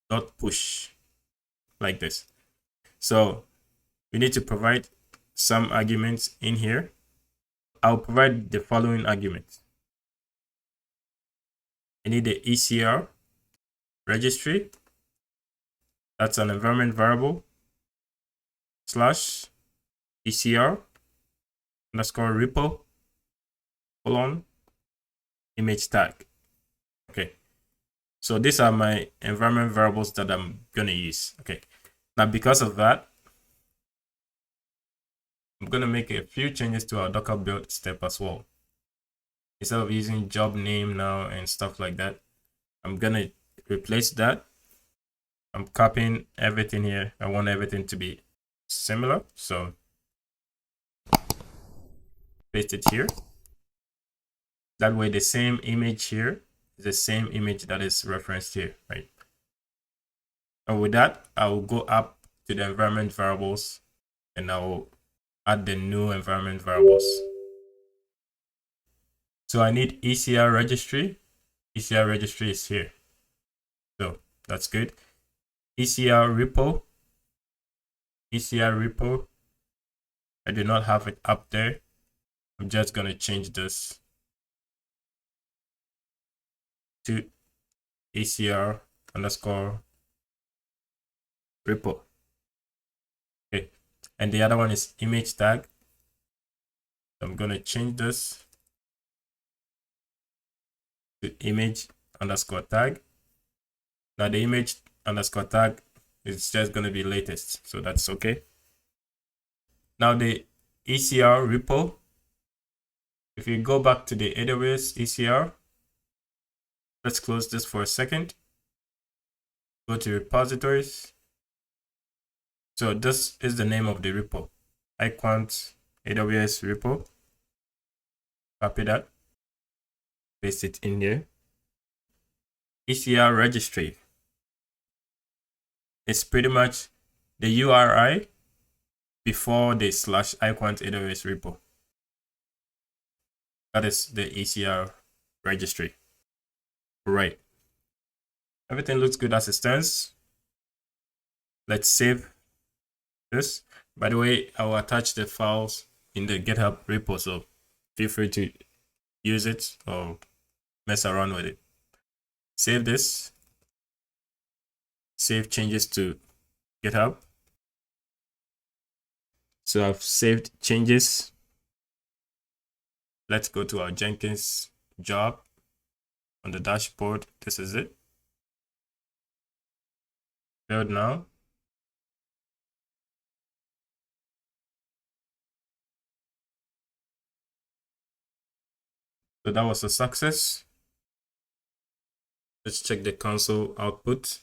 dot push, like this. So we need to provide some arguments in here. I'll provide the following arguments. I need the ECR registry. That's an environment variable / ECR underscore repo colon image tag. Okay. So these are my environment variables that I'm going to use. Okay. Now, because of that, I'm going to make a few changes to our Docker build step as well. Instead of using job name now and stuff like that, I'm going to replace that. I'm copying everything here. I want everything to be similar. So paste it here. That way the same image here is the same image that is referenced here, right? And with that, I will go up to the environment variables and I will add the new environment variables. So I need ECR registry. ECR registry is here. So that's good. ECR repo. ECR repo. I do not have it up there. I'm just going to change this to ECR underscore repo. Okay. And the other one is image tag. I'm going to change this to image underscore tag. Now the image underscore tag is just going to be latest. So that's okay. Now the ECR repo. If you go back to the AWS ECR, let's close this for a second. Go to repositories. So this is the name of the repo. iQuant AWS repo. Copy that. Paste it in here. ECR registry. It's pretty much the URI before the / iQuant AWS repo. That is the ECR registry. Right. Everything looks good as it stands. Let's save this. By the way, I will attach the files in the GitHub repo, so feel free to use it or mess around with it. Save this. Save changes to GitHub. So I've saved changes. Let's go to our Jenkins job on the dashboard. This is it. Build now. So that was a success. Let's check the console output.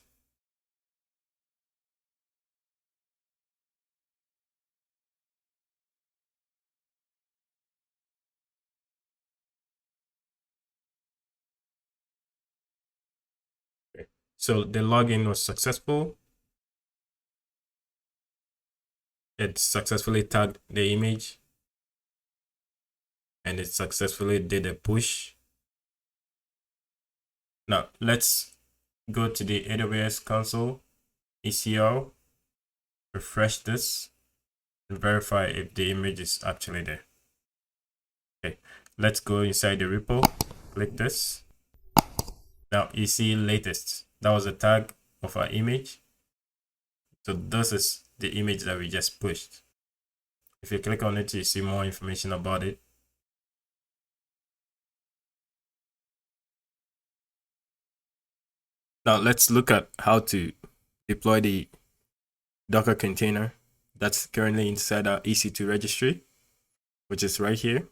Okay. So the login was successful. it successfully tagged the image and it successfully did a push. Now let's go to the AWS console, ECR, refresh this, and verify if the image is actually there. Okay, let's go inside the repo, click this. Now you see latest. That was the tag of our image. So this is the image that we just pushed. If you click on it, you see more information about it. Now let's look at how to deploy the Docker container that's currently inside our EC2 registry, which is right here,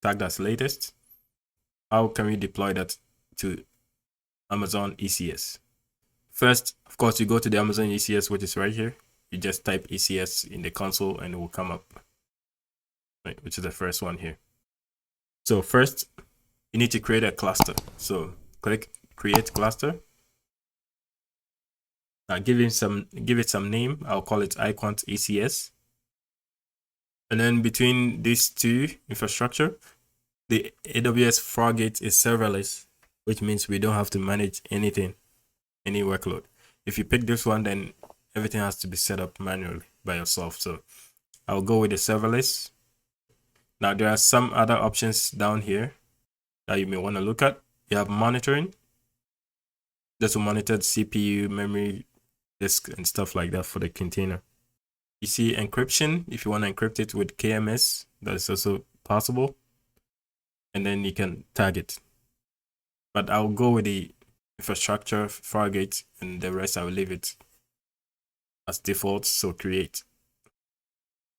tagged as latest. How can we deploy that to Amazon ECS? First, of course, you go to the Amazon ECS, which is right here. You just type ECS in the console and it will come up, right, which is the first one here. So first, you need to create a cluster. So click create cluster. Now give it some name. I'll call it iQuant ECS. And then between these two infrastructure, the AWS Fargate is serverless, which means we don't have to manage anything, any workload. If you pick this one, then everything has to be set up manually by yourself. So I'll go with the serverless. Now there are some other options down here that you may want to look at. You have monitoring. This will monitor the CPU, memory, disk, and stuff like that for the container. You see encryption. If you want to encrypt it with KMS, that is also possible. And then you can tag it. But I'll go with the infrastructure, Fargate, and the rest I will leave it as default. So create.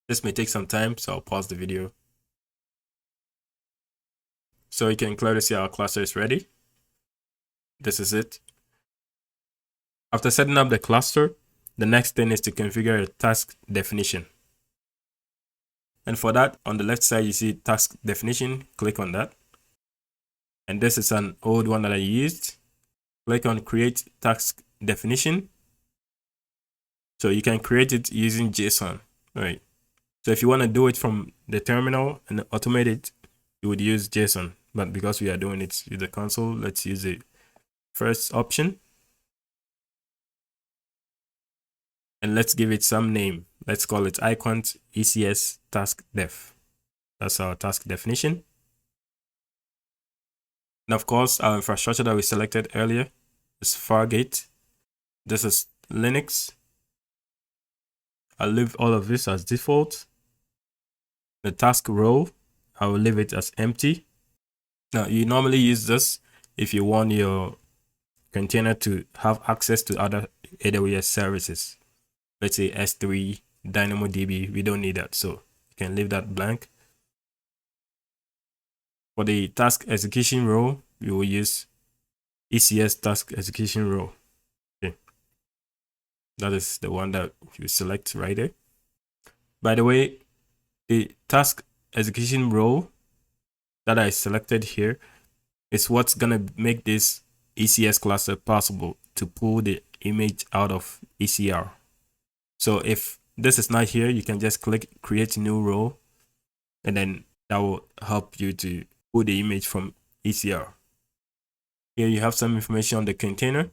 This may take some time, so I'll pause the video. So you can clearly see our cluster is ready. This is it. After setting up the cluster, the next thing is to configure a task definition. And for that, on the left side, you see task definition. Click on that. And this is an old one that I used. Click on create task definition. So you can create it using JSON. All right. So if you want to do it from the terminal and automate it, you would use JSON. But because we are doing it with the console, let's use the first option. And let's give it some name. Let's call it iQuant ECS task def. That's our task definition. And of course, our infrastructure that we selected earlier is Fargate. This is Linux. I'll leave all of this as default. The task row, I will leave it as empty. Now, you normally use this if you want your container to have access to other AWS services. Let's say S3, DynamoDB, we don't need that. So you can leave that blank. For the task execution row, we will use ECS task execution row. Okay. That is the one that you select right there. By the way, the task execution row that I selected here is what's gonna make this ECS cluster possible to pull the image out of ECR. So if this is not here, you can just click create new row, and then that will help you to pull the image from ECR. Here you have some information on the container.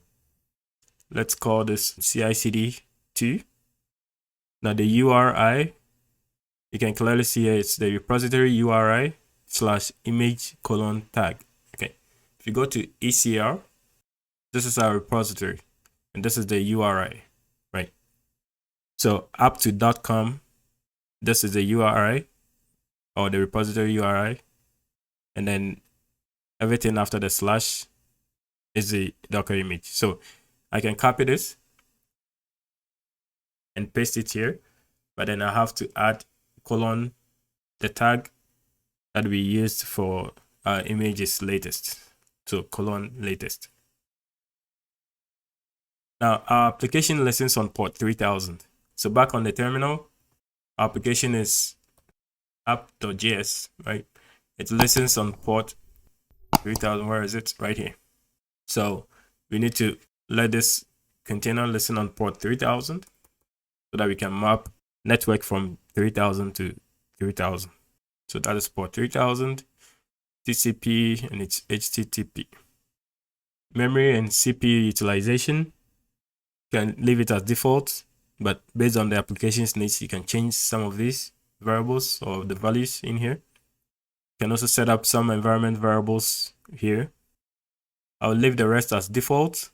Let's call this CI/CD2. Now the URI, you can clearly see here, it's the repository URI /image::tag. Okay. If you go to ECR, this is our repository, and this is the URI, right? So up to .com, this is the URI or the repository URI, and then everything after the slash is the Docker image. So I can copy this and paste it here, but then I have to add colon the tag that we used for our images latest. So colon latest. Now our application listens on port 3000. So back on the terminal, our application is app.js, right? It listens on port 3000. Where is it? Right here. So we need to let this container listen on port 3000 so that we can map network from 3000 to 3000. So that is port 3000, TCP, and it's HTTP. Memory and CPU utilization, you can leave it as default, but based on the application's needs, you can change some of these variables or the values in here. You can also set up some environment variables here. I'll leave the rest as default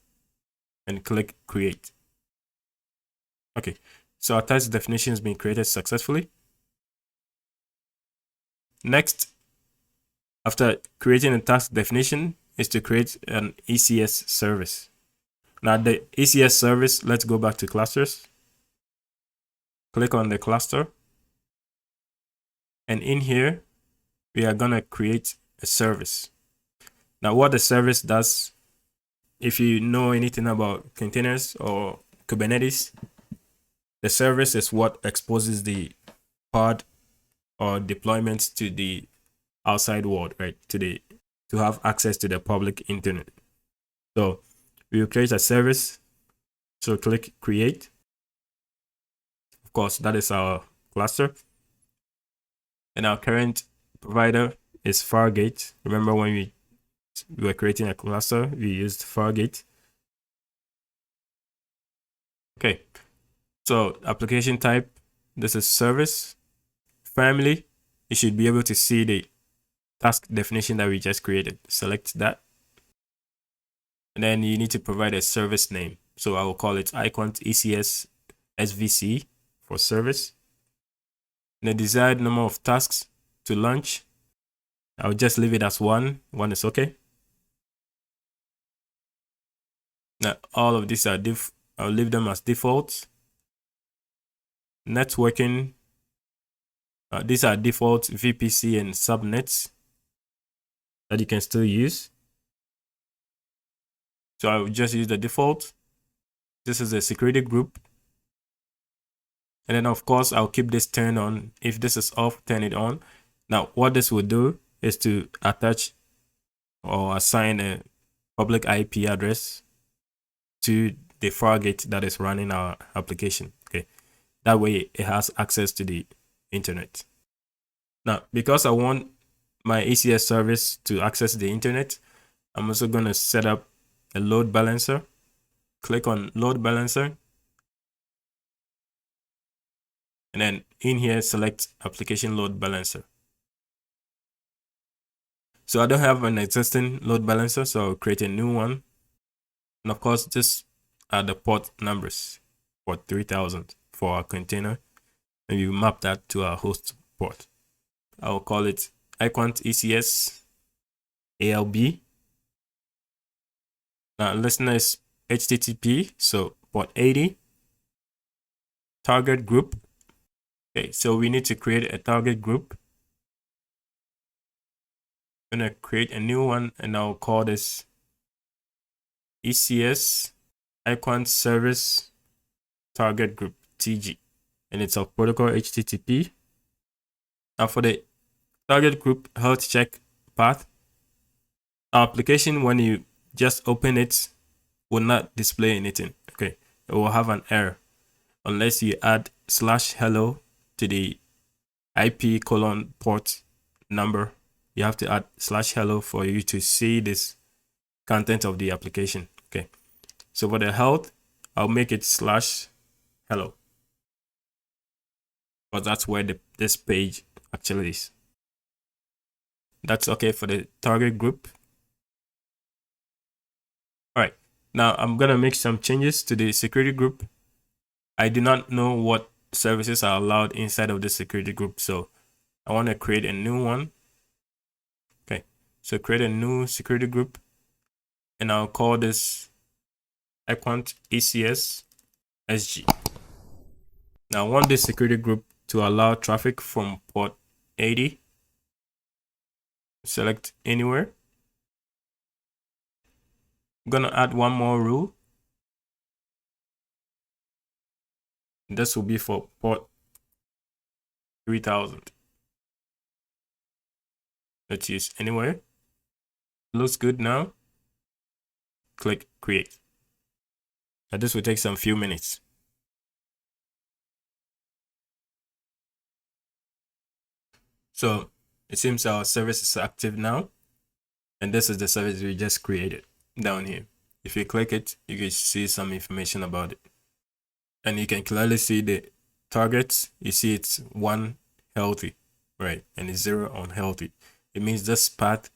and click create. Okay, so our task definition has been created successfully. Next, after creating a task definition, is to create an ECS service. Now the ECS service, let's go back to clusters. Click on the cluster. And in here, we are going to create a service. Now what the service does, if you know anything about containers or Kubernetes, the service is what exposes the pod or deployments to the outside world, right? To have access to the public internet. So we will create a service. So click create. Of course, that is our cluster. And our current provider is Fargate. Remember when we were creating a cluster, we used Fargate. Okay. So application type, this is service. Family, you should be able to see the task definition that we just created. Select that. And then you need to provide a service name. So I will call it icont ECS SVC for service. And the desired number of tasks to launch, I'll just leave it as 1. 1 is okay. Now all of these are I'll leave them as default. Networking, these are default VPC and subnets that you can still use. So I will just use the default. This is a security group. And then of course, I'll keep this turned on. If this is off, turn it on. Now, what this will do is to attach or assign a public IP address to the Fargate that is running our application. Okay, that way it has access to the internet. Now, because I want my ECS service to access the internet, I'm also going to set up a load balancer. Click on load balancer. And then in here, select application load balancer. So I don't have an existing load balancer, so I'll create a new one. And of course, these are the port numbers, port 3000 for our container. And we map that to our host port. I'll call it icont ECS ALB. Now listener is HTTP, so port 80. Target group. Okay, so we need to create a target group. I'm gonna create a new one and I'll call this ECS icon service target group TG, and it's of protocol HTTP. Now for the target group health check path, our application, when you just open it, will not display anything. Okay, it will have an error unless you add /hello to the IP port number. You have to add /hello for you to see this content of the application. Okay, so for the health, I'll make it /hello, but that's where this page actually is. That's okay for the target group. All right, now I'm gonna make some changes to the security group. I do not know what services are allowed inside of the security group, so I want to create a new one. Okay, so create a new security group, and I'll call this icont ECS SG. Now I want this security group to allow traffic from port 80. Select anywhere. I'm gonna add one more rule. This will be for port 3000. Let's use anywhere. Looks good now. Click create. Now this will take some few minutes. So it seems our service is active now, and this is the service we just created down here. If you click it, you can see some information about it, and you can clearly see the targets. You see it's 1 healthy, right, and it's 0 unhealthy. It means this path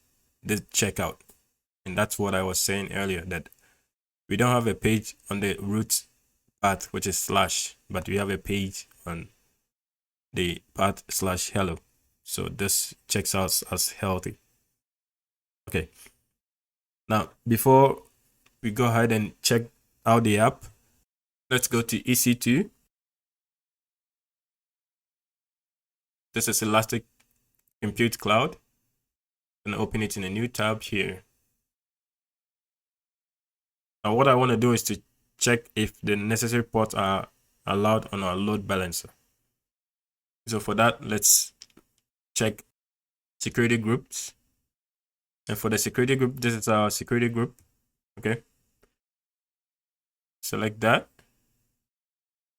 did check out, and that's what I was saying earlier, that we don't have a page on the root path, which is slash, but we have a page on the path slash hello. So this checks out as healthy. Okay. Now, before we go ahead and check out the app, let's go to EC2. This is Elastic Compute Cloud. And open it in a new tab here. Now, what I want to do is to check if the necessary ports are allowed on our load balancer. So for that, let's check security groups. And for the security group, this is our security group. Okay. Select that.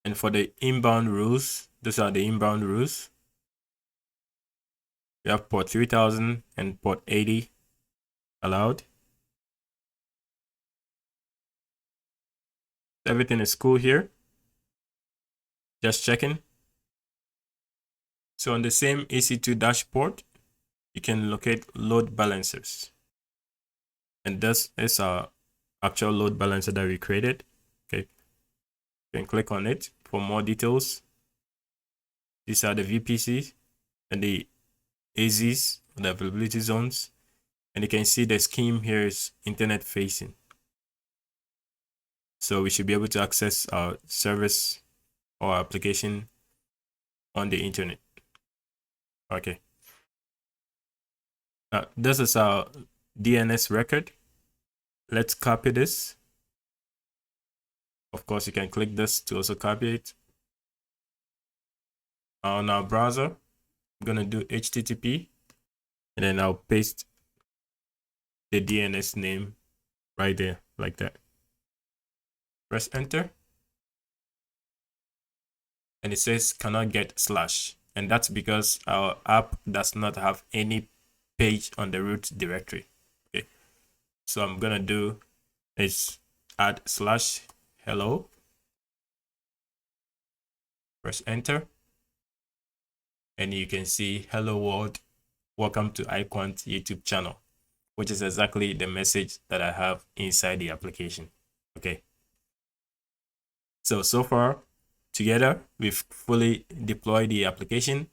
And for the inbound rules, these are the inbound rules. We have port 3000 and port 80 allowed. Everything is cool here. Just checking. So on the same EC2 dashboard, you can locate load balancers. And this is our actual load balancer that we created. Okay. You can click on it for more details. These are the VPCs and the AZs, the availability zones. And you can see the scheme here is internet facing. So we should be able to access our service or application on the internet. Okay. Now, this is our DNS record. Let's copy this. Of course, you can click this to also copy it. On our browser, I'm going to do HTTP, and then I'll paste the DNS name right there, like that. Press enter. And it says cannot get slash. And that's because our app does not have any page on the root directory. Okay. So I'm going to do is add slash hello. Press enter. And you can see hello world, welcome to iQuant YouTube channel, which is exactly the message that I have inside the application. Okay. So far, together, we've fully deployed the application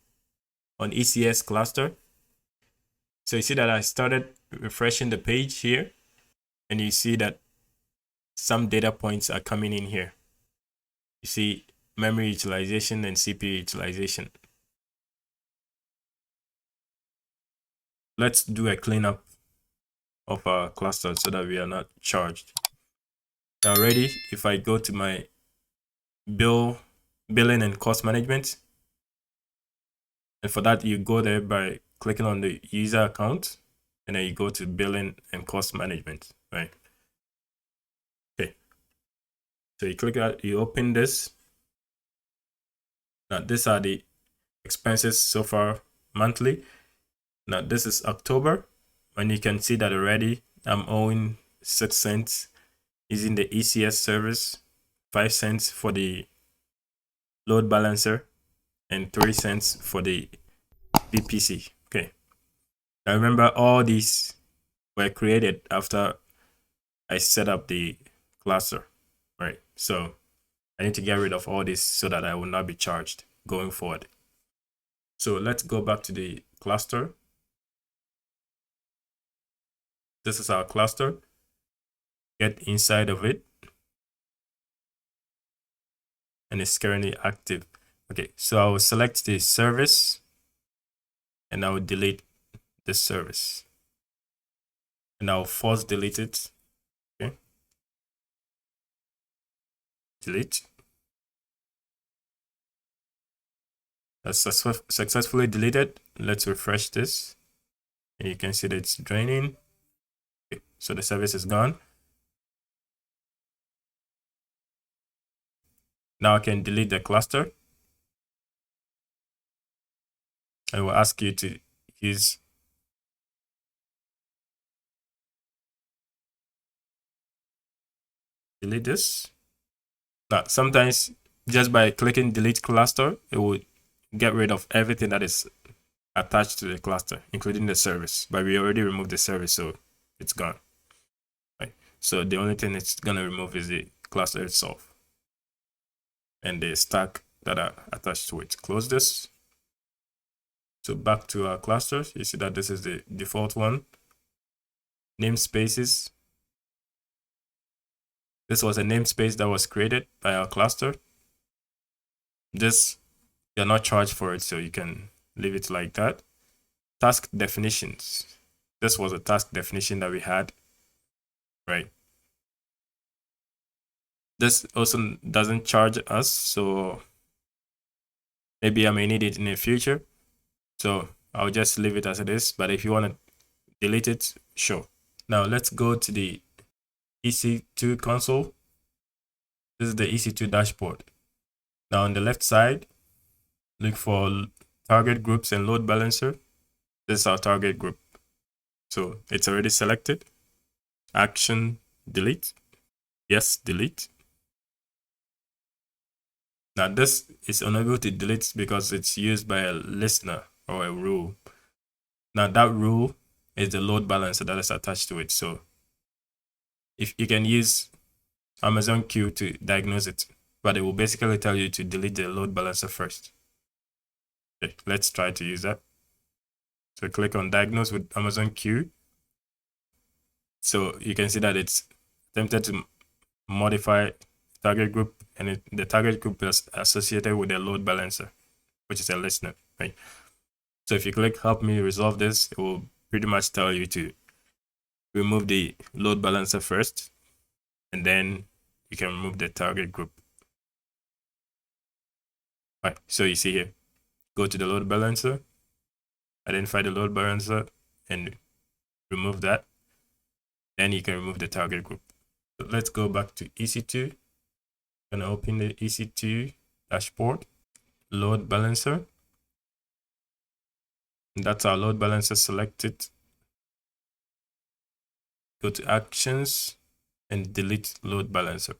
on ECS cluster. So you see that I started refreshing the page here, and you see that some data points are coming in here. You see memory utilization and CPU utilization. Let's do a cleanup of our cluster so that we are not charged. Already, if I go to my billing and cost management, and for that you go there by clicking on the user account, and then you go to billing and cost management, right? Okay, so you click that, you open this. Now these are the expenses so far monthly. Now this is October, and you can see that already I'm owing 6 cents using the ECS service, 5 cents for the load balancer, and 3 cents for the VPC. Okay. I remember all these were created after I set up the cluster, right? So I need to get rid of all this so that I will not be charged going forward. So let's go back to the cluster. This is our cluster. Get inside of it. And it's currently active. Okay, so I will select the service and I will delete this service. And I'll force delete it. Okay. Delete. That's successfully deleted. Let's refresh this. And you can see that it's draining. Okay, so the service is gone. Now I can delete the cluster. I will ask you to use delete this. Now, sometimes just by clicking delete cluster, it will get rid of everything that is attached to the cluster, including the service. But we already removed the service, so it's gone. Right. So the only thing it's gonna remove is the cluster itself and the stack that are attached to it. Close this. So back to our clusters, you see that this is the default one. Namespaces. This was a namespace that was created by our cluster. This, you're not charged for it, so you can leave it like that. Task definitions. This was a task definition that we had, right? This also doesn't charge us, so maybe I may need it in the future. So I'll just leave it as it is, but if you want to delete it, sure. Now let's go to the EC2 console. This is the EC2 dashboard. Now on the left side, look for target groups and load balancer. This is our target group. So it's already selected. Action, delete. Yes, delete. Now this is unable to delete because it's used by a listener or a rule. Now that rule is the load balancer that is attached to it. So if you can use Amazon Q to diagnose it, but it will basically tell you to delete the load balancer first. Okay, let's try to use that. So click on diagnose with Amazon Q. So you can see that it's attempted to modify target group, and the target group is associated with the load balancer, which is a listener, right? So if you click help me resolve this, it will pretty much tell you to remove the load balancer first, and then you can remove the target group. Right, so you see here, go to the load balancer, identify the load balancer and remove that. Then you can remove the target group. So let's go back to EC2. I'm gonna open the EC2 dashboard, load balancer. And that's our load balancer selected. Go to actions and delete load balancer.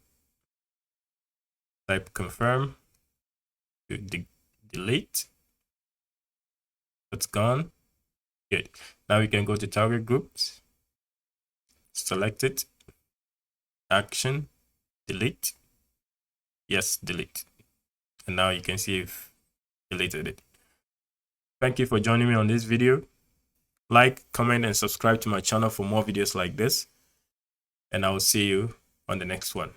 Type confirm to delete. It's gone. Good. Now we can go to target groups, select it, action, delete. Yes, delete. And now you can see if deleted it. Thank you for joining me on this video. Like, comment, and subscribe to my channel for more videos like this. And I will see you on the next one.